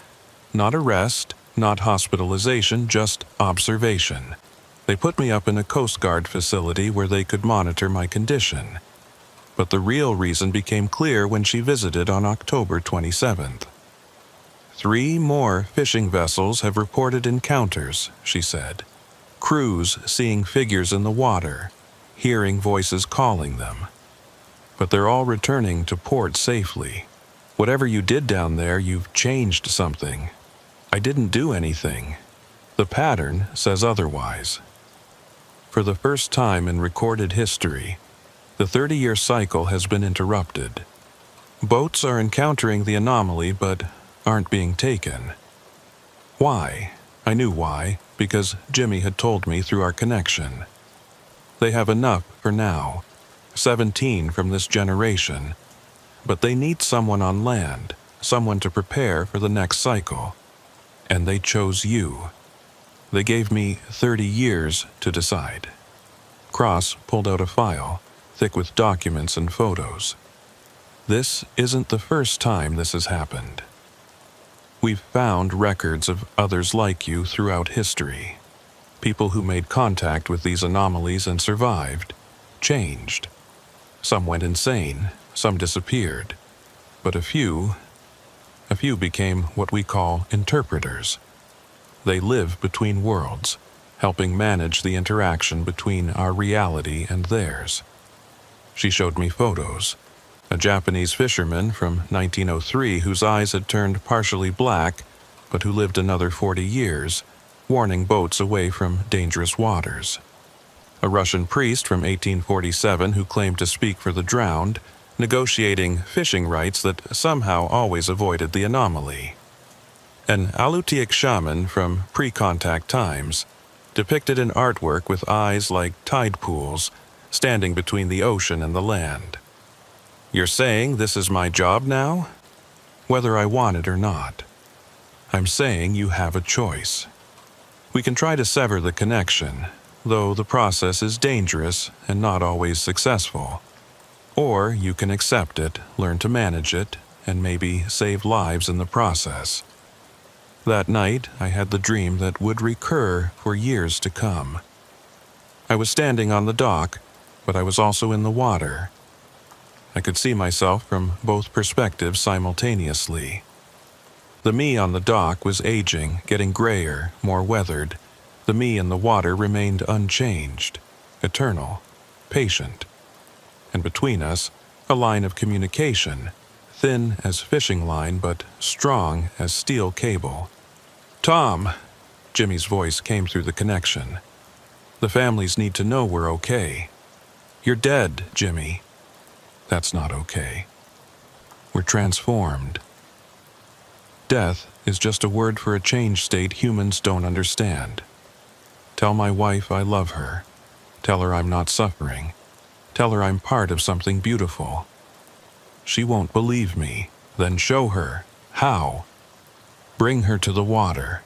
Not arrest, not hospitalization, just observation. They put me up in a Coast Guard facility where they could monitor my condition. But the real reason became clear when she visited on October 27th. 3 more fishing vessels have reported encounters, she said. Crews seeing figures in the water, hearing voices calling them. But they're all returning to port safely. Whatever you did down there, you've changed something. I didn't do anything. The pattern says otherwise. For the first time in recorded history, the 30-year cycle has been interrupted. Boats are encountering the anomaly but aren't being taken. Why? I knew why, because Jimmy had told me through our connection. They have enough for now, 17 from this generation, but they need someone on land, someone to prepare for the next cycle. And they chose you. They gave me 30 years to decide. Cross pulled out a file. thick with documents and photos. This isn't the first time this has happened. We've found records of others like you throughout history. People who made contact with these anomalies and survived, changed. Some went insane, some disappeared, but a few became what we call interpreters. They live between worlds, helping manage the interaction between our reality and theirs. She showed me photos. A Japanese fisherman from 1903 whose eyes had turned partially black, but who lived another 40 years, warning boats away from dangerous waters. A Russian priest from 1847 who claimed to speak for the drowned, negotiating fishing rights that somehow always avoided the anomaly. An Alutiiq shaman from pre-contact times, depicted in artwork with eyes like tide pools, standing between the ocean and the land. You're saying this is my job now? Whether I want it or not. I'm saying you have a choice. We can try to sever the connection, though the process is dangerous and not always successful. Or you can accept it, learn to manage it, and maybe save lives in the process. That night, I had the dream that would recur for years to come. I was standing on the dock, but I was also in the water. I could see myself from both perspectives simultaneously. The me on the dock was aging, getting grayer, more weathered. The me in the water remained unchanged, eternal, patient. And between us, a line of communication, thin as fishing line but strong as steel cable. "Tom," Jimmy's voice came through the connection. "The families need to know we're okay." "You're dead, Jimmy." "That's not okay. We're transformed." Death is just a word for a change state humans don't understand. Tell my wife I love her. Tell her I'm not suffering. Tell her I'm part of something beautiful. She won't believe me. Then show her how. Bring her to the water.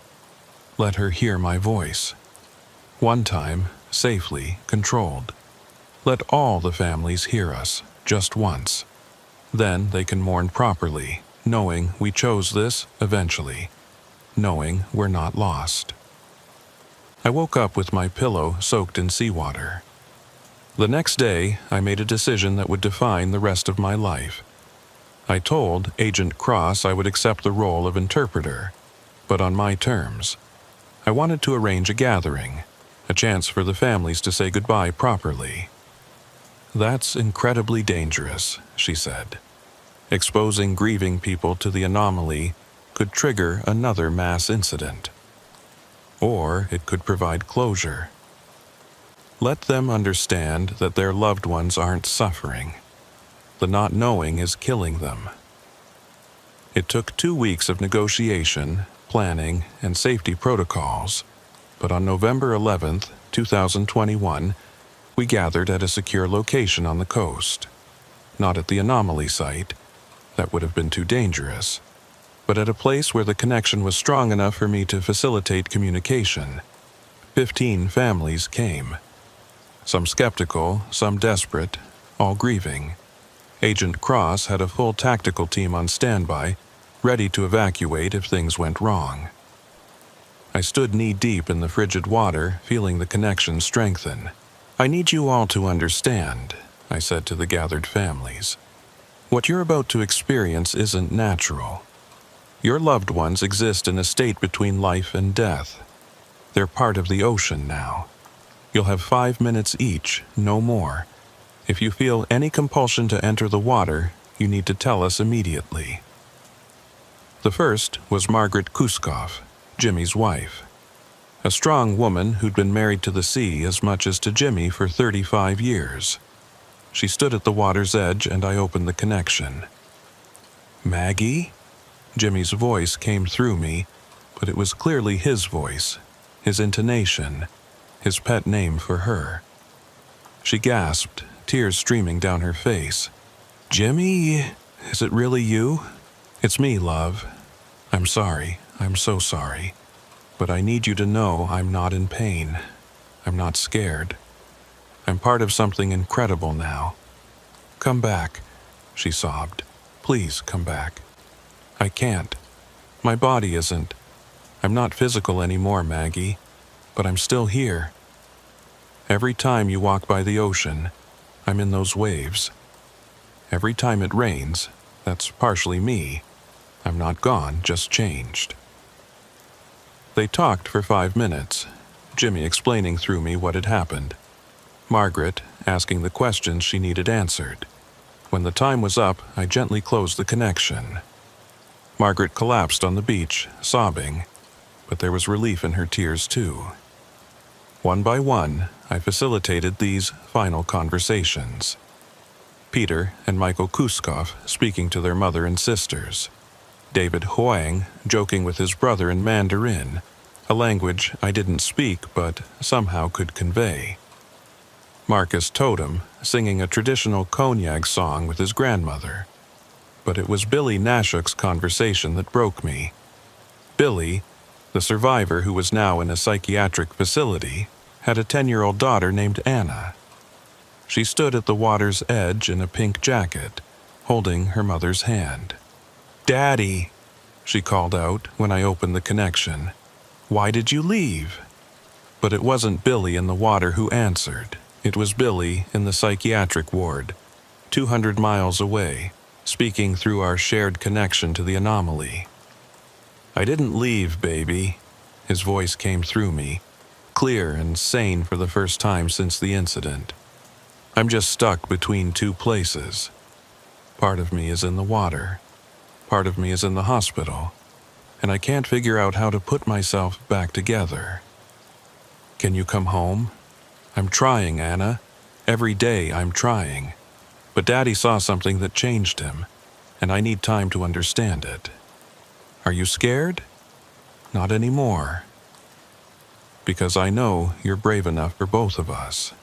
Let her hear my voice. One time, safely, controlled. Let all the families hear us, just once. Then they can mourn properly, knowing we chose this eventually, knowing we're not lost. I woke up with my pillow soaked in seawater. The next day, I made a decision that would define the rest of my life. I told Agent Cross I would accept the role of interpreter, but on my terms. I wanted to arrange a gathering, a chance for the families to say goodbye properly. "That's incredibly dangerous," she said. "Exposing grieving people to the anomaly could trigger another mass incident. Or it could provide closure. Let them understand that their loved ones aren't suffering. The not knowing is killing them." It took 2 weeks of negotiation, planning, and safety protocols, but on November 11th, 2021, we gathered at a secure location on the coast. Not at the anomaly site, that would have been too dangerous, but at a place where the connection was strong enough for me to facilitate communication. 15 families came. Some skeptical, some desperate, all grieving. Agent Cross had a full tactical team on standby, ready to evacuate if things went wrong. I stood knee-deep in the frigid water, feeling the connection strengthen. "I need you all to understand," I said to the gathered families. "What you're about to experience isn't natural. Your loved ones exist in a state between life and death. They're part of the ocean now. You'll have 5 minutes each, no more. If you feel any compulsion to enter the water, you need to tell us immediately." The first was Margaret Kuskoff, Jimmy's wife. A strong woman who'd been married to the sea as much as to Jimmy for 35 years. She stood at the water's edge and I opened the connection. "Maggie?" Jimmy's voice came through me, but it was clearly his voice, his intonation, his pet name for her. She gasped, tears streaming down her face. "Jimmy, is it really you?" "It's me, love. I'm sorry. I'm so sorry. But I need you to know I'm not in pain. I'm not scared. I'm part of something incredible now. "Come back," she sobbed. "Please come back." "I can't. My body isn't. I'm not physical anymore, Maggie, but I'm still here. Every time you walk by the ocean, I'm in those waves. Every time it rains, that's partially me. I'm not gone, just changed." They talked for 5 minutes, Jimmy explaining through me what had happened, Margaret asking the questions she needed answered. When the time was up, I gently closed the connection. Margaret collapsed on the beach, sobbing, but there was relief in her tears too. One by one, I facilitated these final conversations. Peter and Michael Kuskov speaking to their mother and sisters. David Huang joking with his brother in Mandarin, a language I didn't speak but somehow could convey. Marcus Totem singing a traditional Cognac song with his grandmother. But it was Billy Nashuk's conversation that broke me. Billy, the survivor who was now in a psychiatric facility, had a 10-year-old daughter named Anna. She stood at the water's edge in a pink jacket, holding her mother's hand. "Daddy," she called out when I opened the connection. "Why did you leave?" But it wasn't Billy in the water who answered. It was Billy in the psychiatric ward, 200 miles away, speaking through our shared connection to the anomaly. "I didn't leave, baby." His voice came through me, clear and sane for the first time since the incident. "I'm just stuck between two places. Part of me is in the water. Part of me is in the hospital, and I can't figure out how to put myself back together. Can you come home? I'm trying, Anna. Every day I'm trying. But Daddy saw something that changed him, and I need time to understand it. Are you scared? Not anymore. Because I know you're brave enough for both of us."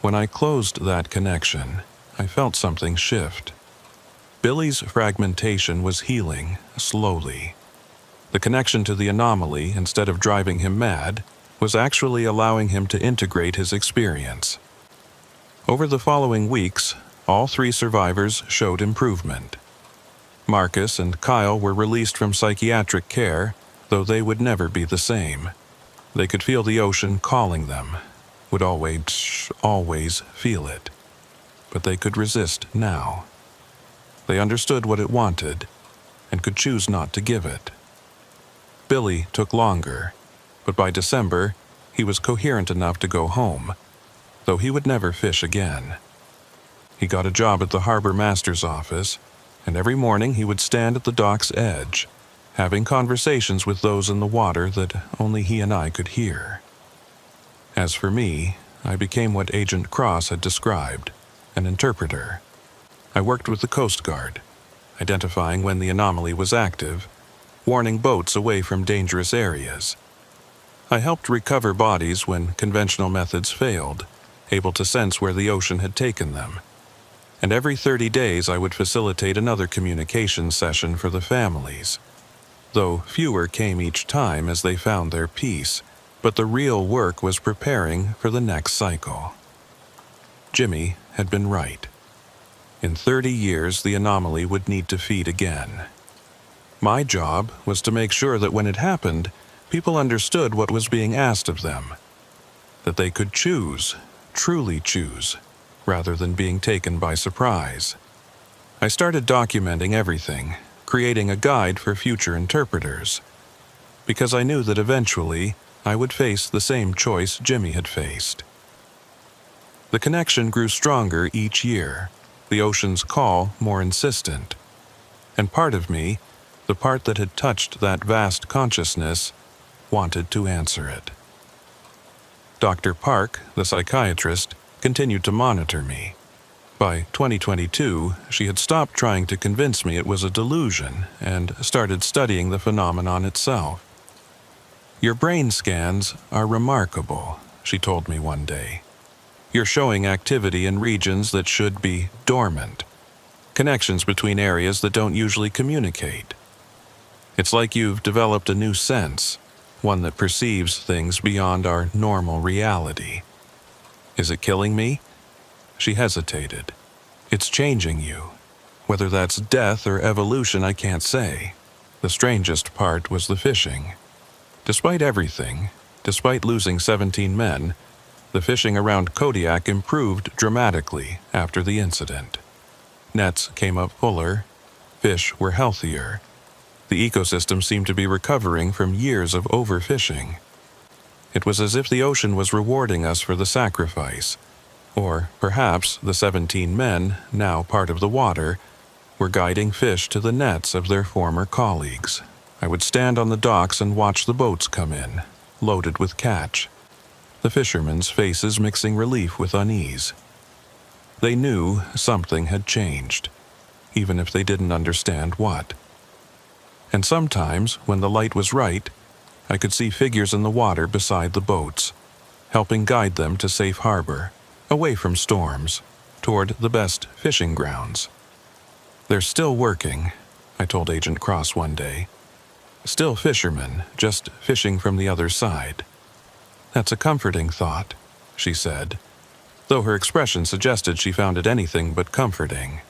When I closed that connection, I felt something shift. Billy's fragmentation was healing, slowly. The connection to the anomaly, instead of driving him mad, was actually allowing him to integrate his experience. Over the following weeks, all 3 survivors showed improvement. Marcus and Kyle were released from psychiatric care, though they would never be the same. They could feel the ocean calling them, would always feel it. But they could resist now. They understood what it wanted, and could choose not to give it. Billy took longer, but by December, he was coherent enough to go home, though he would never fish again. He got a job at the harbor master's office, and every morning he would stand at the dock's edge, having conversations with those in the water that only he and I could hear. As for me, I became what Agent Cross had described, an interpreter. I worked with the Coast Guard, identifying when the anomaly was active, warning boats away from dangerous areas. I helped recover bodies when conventional methods failed, able to sense where the ocean had taken them. And every 30 days I would facilitate another communication session for the families, though fewer came each time as they found their peace, but the real work was preparing for the next cycle. Jimmy had been right. In 30 years, the anomaly would need to feed again. My job was to make sure that when it happened, people understood what was being asked of them, that they could choose, truly choose, rather than being taken by surprise. I started documenting everything, creating a guide for future interpreters, because I knew that eventually I would face the same choice Jimmy had faced. The connection grew stronger each year, the ocean's call more insistent, and part of me, the part that had touched that vast consciousness, wanted to answer it. Dr. Park, the psychiatrist, continued to monitor me. By 2022, she had stopped trying to convince me it was a delusion and started studying the phenomenon itself. "Your brain scans are remarkable," she told me one day. "You're showing activity in regions that should be dormant, connections between areas that don't usually communicate. It's like you've developed a new sense, one that perceives things beyond our normal reality. Is it killing me?" She hesitated. It's changing you. Whether that's death or evolution, I can't say. The strangest part was the fishing. Despite everything, despite losing 17 men, the fishing around Kodiak improved dramatically after the incident. Nets came up fuller, fish were healthier. The ecosystem seemed to be recovering from years of overfishing. It was as if the ocean was rewarding us for the sacrifice, or perhaps the 17 men, now part of the water, were guiding fish to the nets of their former colleagues. I would stand on the docks and watch the boats come in, loaded with catch, the fishermen's faces mixing relief with unease. They knew something had changed, even if they didn't understand what. And sometimes, when the light was right, I could see figures in the water beside the boats, helping guide them to safe harbor, away from storms, toward the best fishing grounds. "They're still working," I told Agent Cross one day. "Still fishermen, just fishing from the other side." "That's a comforting thought," she said, though her expression suggested she found it anything but comforting.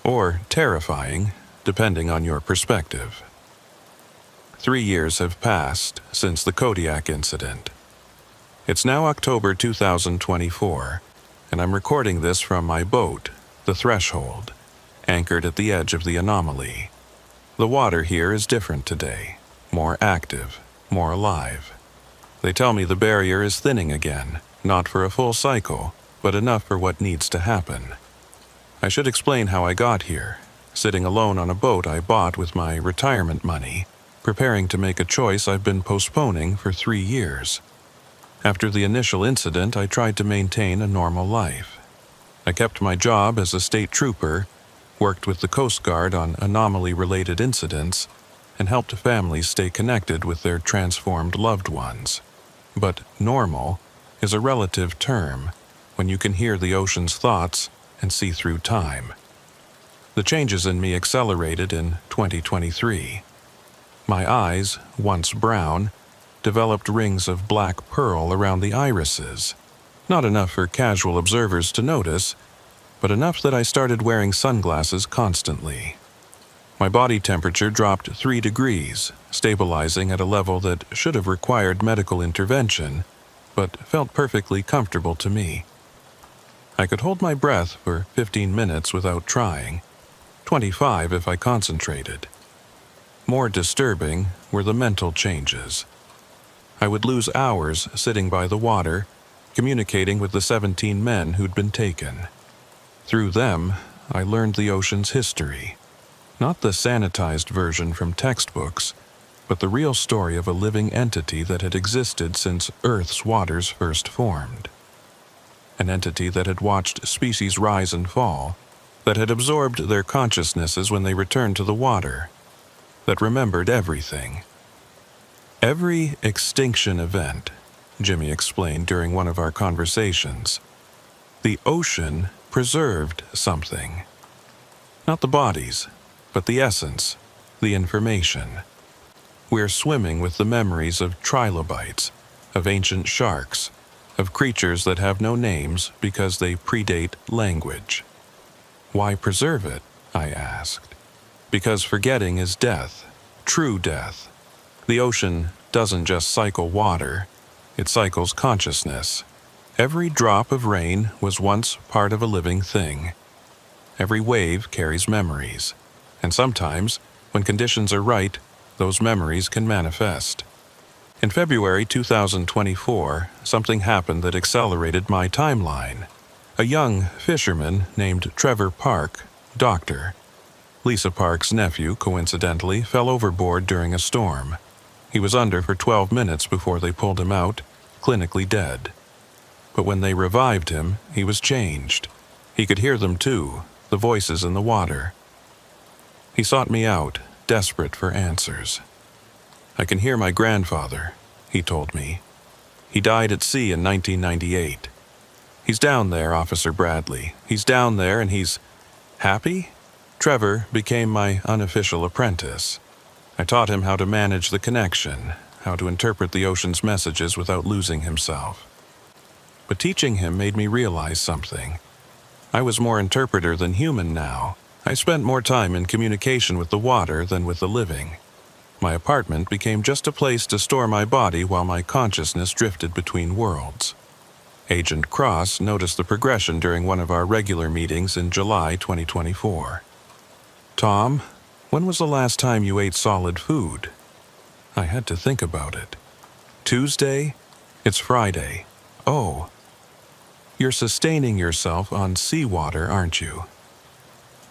Or terrifying, depending on your perspective. 3 years have passed since the Kodiak incident. It's now October 2024, and I'm recording this from my boat, the Threshold, anchored at the edge of the anomaly. The water here is different today, more active, more alive. They tell me the barrier is thinning again, not for a full cycle, but enough for what needs to happen. I should explain how I got here, sitting alone on a boat I bought with my retirement money, preparing to make a choice I've been postponing for 3 years. After the initial incident, I tried to maintain a normal life. I kept my job as a state trooper, worked with the Coast Guard on anomaly-related incidents, and helped families stay connected with their transformed loved ones. But normal is a relative term when you can hear the ocean's thoughts and see through time. The changes in me accelerated in 2023. My eyes, once brown, developed rings of black pearl around the irises. Not enough for casual observers to notice, but enough that I started wearing sunglasses constantly. My body temperature dropped 3 degrees, stabilizing at a level that should have required medical intervention, but felt perfectly comfortable to me. I could hold my breath for 15 minutes without trying, 25 if I concentrated. More disturbing were the mental changes. I would lose hours sitting by the water, communicating with the 17 men who'd been taken. Through them, I learned the ocean's history. Not the sanitized version from textbooks, but the real story of a living entity that had existed since Earth's waters first formed. An entity that had watched species rise and fall, that had absorbed their consciousnesses when they returned to the water, that remembered everything. Every extinction event, Jimmy explained during one of our conversations, the ocean preserved something. Not the bodies, but the essence, the information. We're swimming with the memories of trilobites, of ancient sharks, of creatures that have no names because they predate language. Why preserve it? I asked. Because forgetting is death, true death. The ocean doesn't just cycle water, it cycles consciousness. Every drop of rain was once part of a living thing. Every wave carries memories, and sometimes, when conditions are right, those memories can manifest. In February 2024, something happened that accelerated my timeline. A young fisherman named Trevor Park, doctor. Lisa Park's nephew, coincidentally, fell overboard during a storm. He was under for 12 minutes before they pulled him out, clinically dead. But when they revived him, he was changed. He could hear them too, the voices in the water. He sought me out, desperate for answers. "I can hear my grandfather," he told me. "He died at sea in 1998. He's down there, Officer Bradley. He's down there and he's happy?" Trevor became my unofficial apprentice. I taught him how to manage the connection, how to interpret the ocean's messages without losing himself. But teaching him made me realize something. I was more interpreter than human now. I spent more time in communication with the water than with the living. My apartment became just a place to store my body while my consciousness drifted between worlds. Agent Cross noticed the progression during one of our regular meetings in July 2024. "Tom, when was the last time you ate solid food?" I had to think about it. "Tuesday? It's Friday. Oh. You're sustaining yourself on seawater, aren't you?"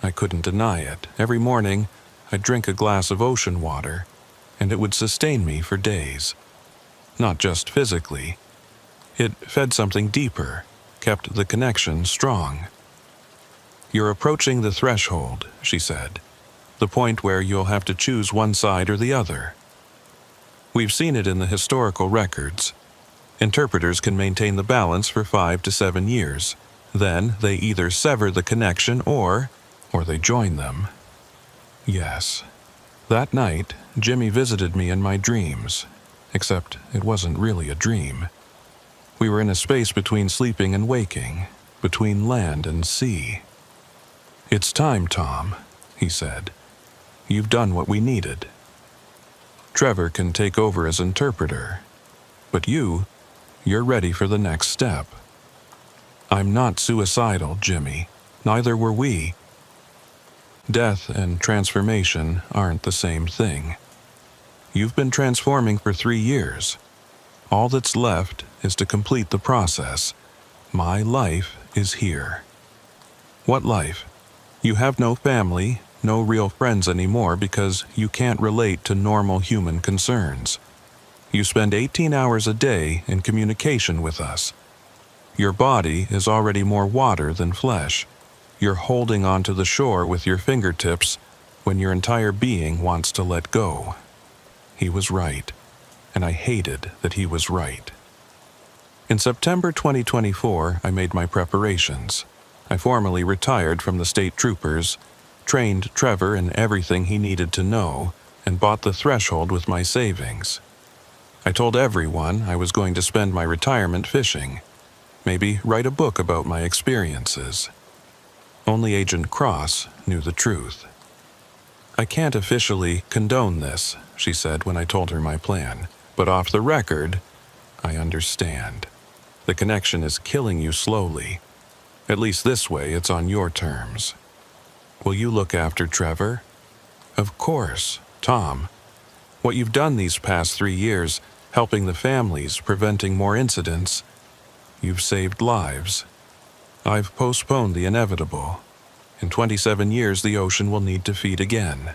I couldn't deny it. Every morning, I'd drink a glass of ocean water, and it would sustain me for days. Not just physically. It fed something deeper, kept the connection strong. "You're approaching the threshold," she said. "The point where you'll have to choose one side or the other. We've seen it in the historical records. Interpreters can maintain the balance for 5 to 7 years. Then they either sever the connection or they join them." Yes. That night, Jimmy visited me in my dreams, except it wasn't really a dream. We were in a space between sleeping and waking, between land and sea. "It's time, Tom," he said. "You've done what we needed. Trevor can take over as interpreter, but you're ready for the next step." "I'm not suicidal, Jimmy. Neither were we. Death and transformation aren't the same thing. You've been transforming for 3 years. All that's left is to complete the process. My life is here." "What life?" "You have no family, no real friends anymore because you can't relate to normal human concerns. You spend 18 hours a day in communication with us. Your body is already more water than flesh. You're holding onto the shore with your fingertips when your entire being wants to let go." He was right, and I hated that he was right. In September 2024, I made my preparations. I formally retired from the state troopers, trained Trevor in everything he needed to know, and bought the threshold with my savings. I told everyone I was going to spend my retirement fishing, maybe write a book about my experiences. Only Agent Cross knew the truth. "I can't officially condone this," she said when I told her my plan, "but off the record, I understand. The connection is killing you slowly. At least this way it's on your terms. Will you look after Trevor?" "Of course, Tom. What you've done these past 3 years, helping the families, preventing more incidents, you've saved lives. I've postponed the inevitable. In 27 years, the ocean will need to feed again.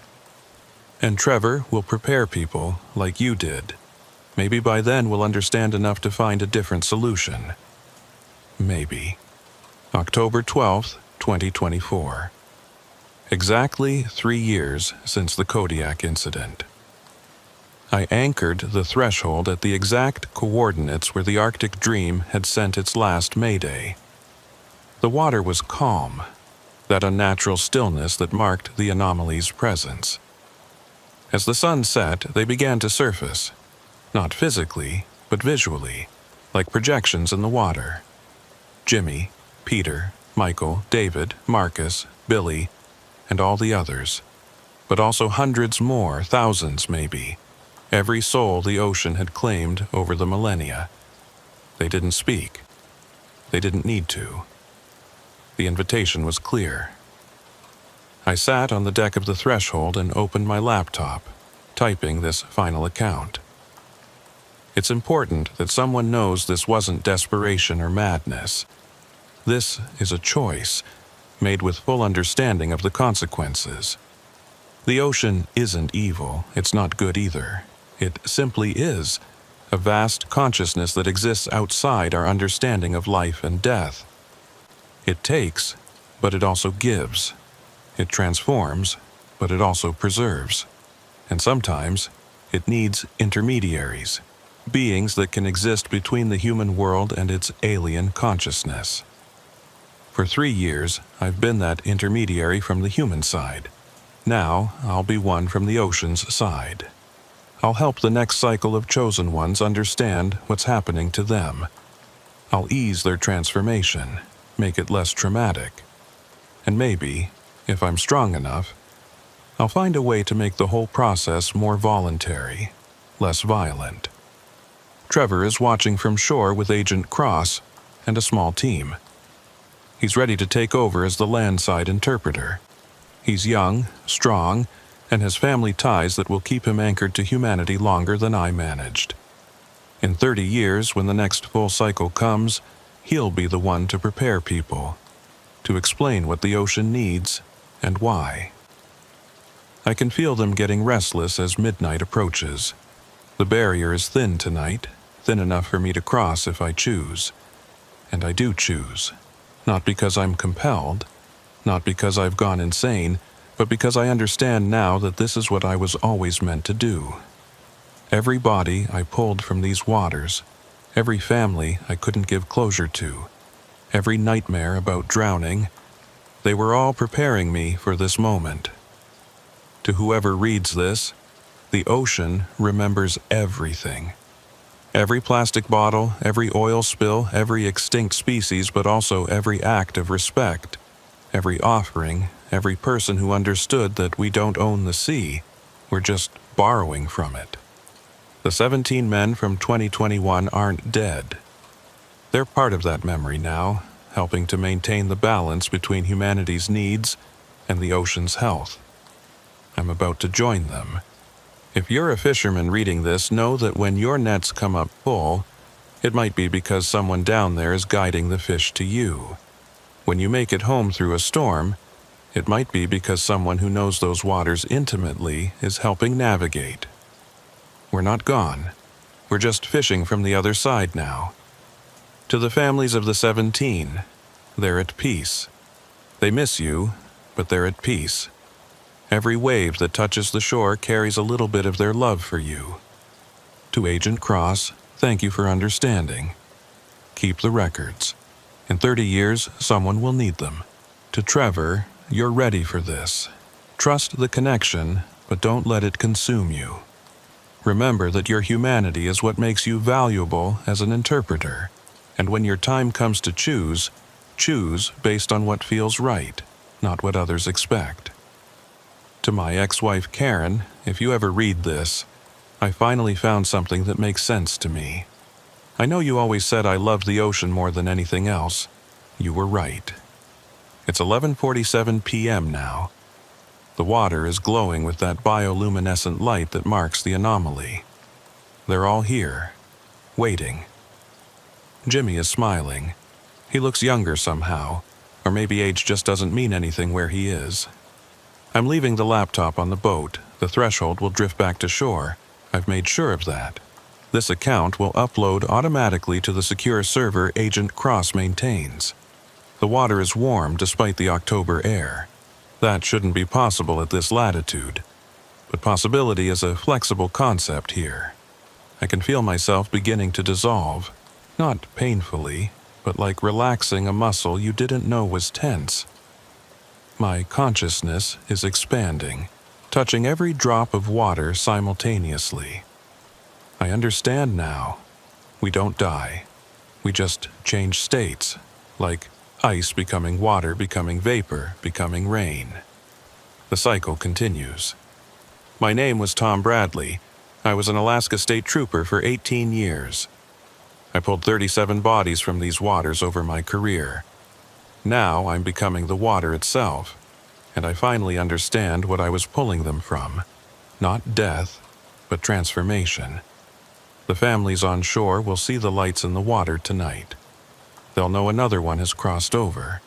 And Trevor will prepare people like you did. Maybe by then we'll understand enough to find a different solution. Maybe." October 12th, 2024. Exactly 3 years since the Kodiak incident. I anchored the threshold at the exact coordinates where the Arctic Dream had sent its last Mayday. The water was calm, that unnatural stillness that marked the anomaly's presence. As the sun set, they began to surface, not physically, but visually, like projections in the water. Jimmy, Peter, Michael, David, Marcus, Billy, and all the others, but also hundreds more, thousands maybe, every soul the ocean had claimed over the millennia. They didn't speak. They didn't need to. The invitation was clear. I sat on the deck of the threshold and opened my laptop, typing this final account. It's important that someone knows this wasn't desperation or madness. This is a choice, made with full understanding of the consequences. The ocean isn't evil, it's not good either. It simply is, a vast consciousness that exists outside our understanding of life and death. It takes, but it also gives. It transforms, but it also preserves. And sometimes, it needs intermediaries, beings that can exist between the human world and its alien consciousness. For 3 years, I've been that intermediary from the human side. Now, I'll be one from the ocean's side. I'll help the next cycle of chosen ones understand what's happening to them. I'll ease their transformation, make it less traumatic, And maybe, if I'm strong enough, I'll find a way to make the whole process more voluntary, less violent. Trevor is watching from shore with Agent Cross and a small team. He's ready to take over as the landside interpreter. He's young, strong, and has family ties that will keep him anchored to humanity longer than I managed. In 30 years, when the next full cycle comes, he'll be the one to prepare people, to explain what the ocean needs and why. I can feel them getting restless as midnight approaches. The barrier is thin tonight, thin enough for me to cross if I choose. And I do choose. Not because I'm compelled, not because I've gone insane, but because I understand now that this is what I was always meant to do. Every body I pulled from these waters, every family I couldn't give closure to, every nightmare about drowning, they were all preparing me for this moment. To whoever reads this, the ocean remembers everything. Every plastic bottle, every oil spill, every extinct species, but also every act of respect, every offering, every person who understood that we don't own the sea, we're just borrowing from it. The 17 men from 2021 aren't dead. They're part of that memory now, helping to maintain the balance between humanity's needs and the ocean's health. I'm about to join them. If you're a fisherman reading this, know that when your nets come up full, it might be because someone down there is guiding the fish to you. When you make it home through a storm, it might be because someone who knows those waters intimately is helping navigate. We're not gone. We're just fishing from the other side now. To the families of the 17, they're at peace. They miss you, but they're at peace. Every wave that touches the shore carries a little bit of their love for you. To Agent Cross, thank you for understanding. Keep the records. In 30 years, someone will need them. To Trevor, you're ready for this. Trust the connection, but don't let it consume you. Remember that your humanity is what makes you valuable as an interpreter, and when your time comes to choose based on what feels right, not what others expect. To my ex-wife Karen, if you ever read this, I finally found something that makes sense to me. I know you always said I loved the ocean more than anything else. You were right. It's 11:47 p.m. now. The water is glowing with that bioluminescent light that marks the anomaly. They're all here, waiting. Jimmy is smiling. He looks younger somehow, or maybe age just doesn't mean anything where he is. I'm leaving the laptop on the boat. The threshold will drift back to shore. I've made sure of that. This account will upload automatically to the secure server Agent Cross maintains. The water is warm despite the October air. That shouldn't be possible at this latitude. But possibility is a flexible concept here. I can feel myself beginning to dissolve. Not painfully, but like relaxing a muscle you didn't know was tense. My consciousness is expanding, touching every drop of water simultaneously. I understand now. We don't die. We just change states, like ice becoming water, becoming vapor, becoming rain. The cycle continues. My name was Tom Bradley. I was an Alaska State Trooper for 18 years. I pulled 37 bodies from these waters over my career. Now I'm becoming the water itself, and I finally understand what I was pulling them from. Not death, but transformation. The families on shore will see the lights in the water tonight. They'll know another one has crossed over.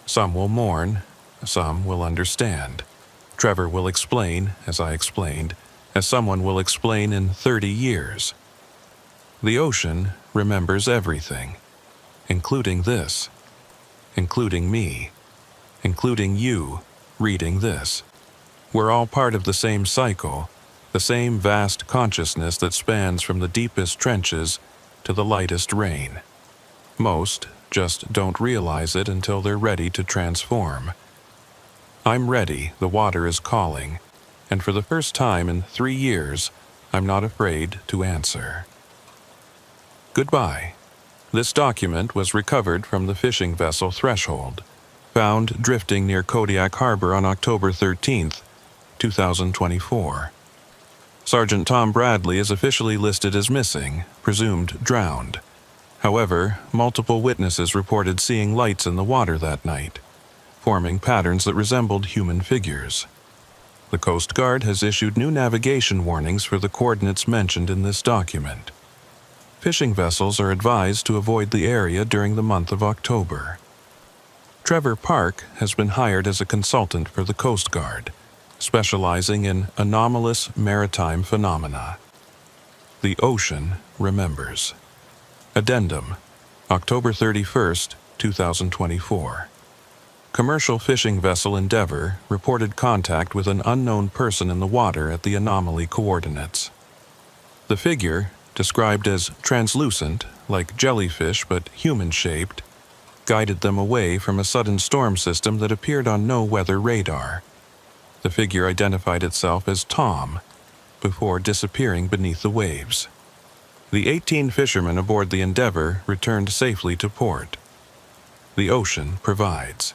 Some will mourn, some will understand. Trevor will explain, as I explained, as someone will explain in 30 years. The ocean remembers everything, including this, including me, including you reading this. We're all part of the same cycle, the same vast consciousness that spans from the deepest trenches to the lightest rain. Most just don't realize it until they're ready to transform. I'm ready, the water is calling, and for the first time in 3 years, I'm not afraid to answer. Goodbye. This document was recovered from the fishing vessel Threshold, found drifting near Kodiak Harbor on October 13, 2024. Sergeant Tom Bradley is officially listed as missing, presumed drowned. However, multiple witnesses reported seeing lights in the water that night, forming patterns that resembled human figures. The Coast Guard has issued new navigation warnings for the coordinates mentioned in this document. Fishing vessels are advised to avoid the area during the month of October. Trevor Park has been hired as a consultant for the Coast Guard, specializing in anomalous maritime phenomena. The ocean remembers. Addendum, October 31, 2024. Commercial fishing vessel Endeavour reported contact with an unknown person in the water at the anomaly coordinates. The figure, described as translucent, like jellyfish but human-shaped, guided them away from a sudden storm system that appeared on no weather radar. The figure identified itself as Tom, before disappearing beneath the waves. The 18 fishermen aboard the Endeavour returned safely to port. The ocean provides.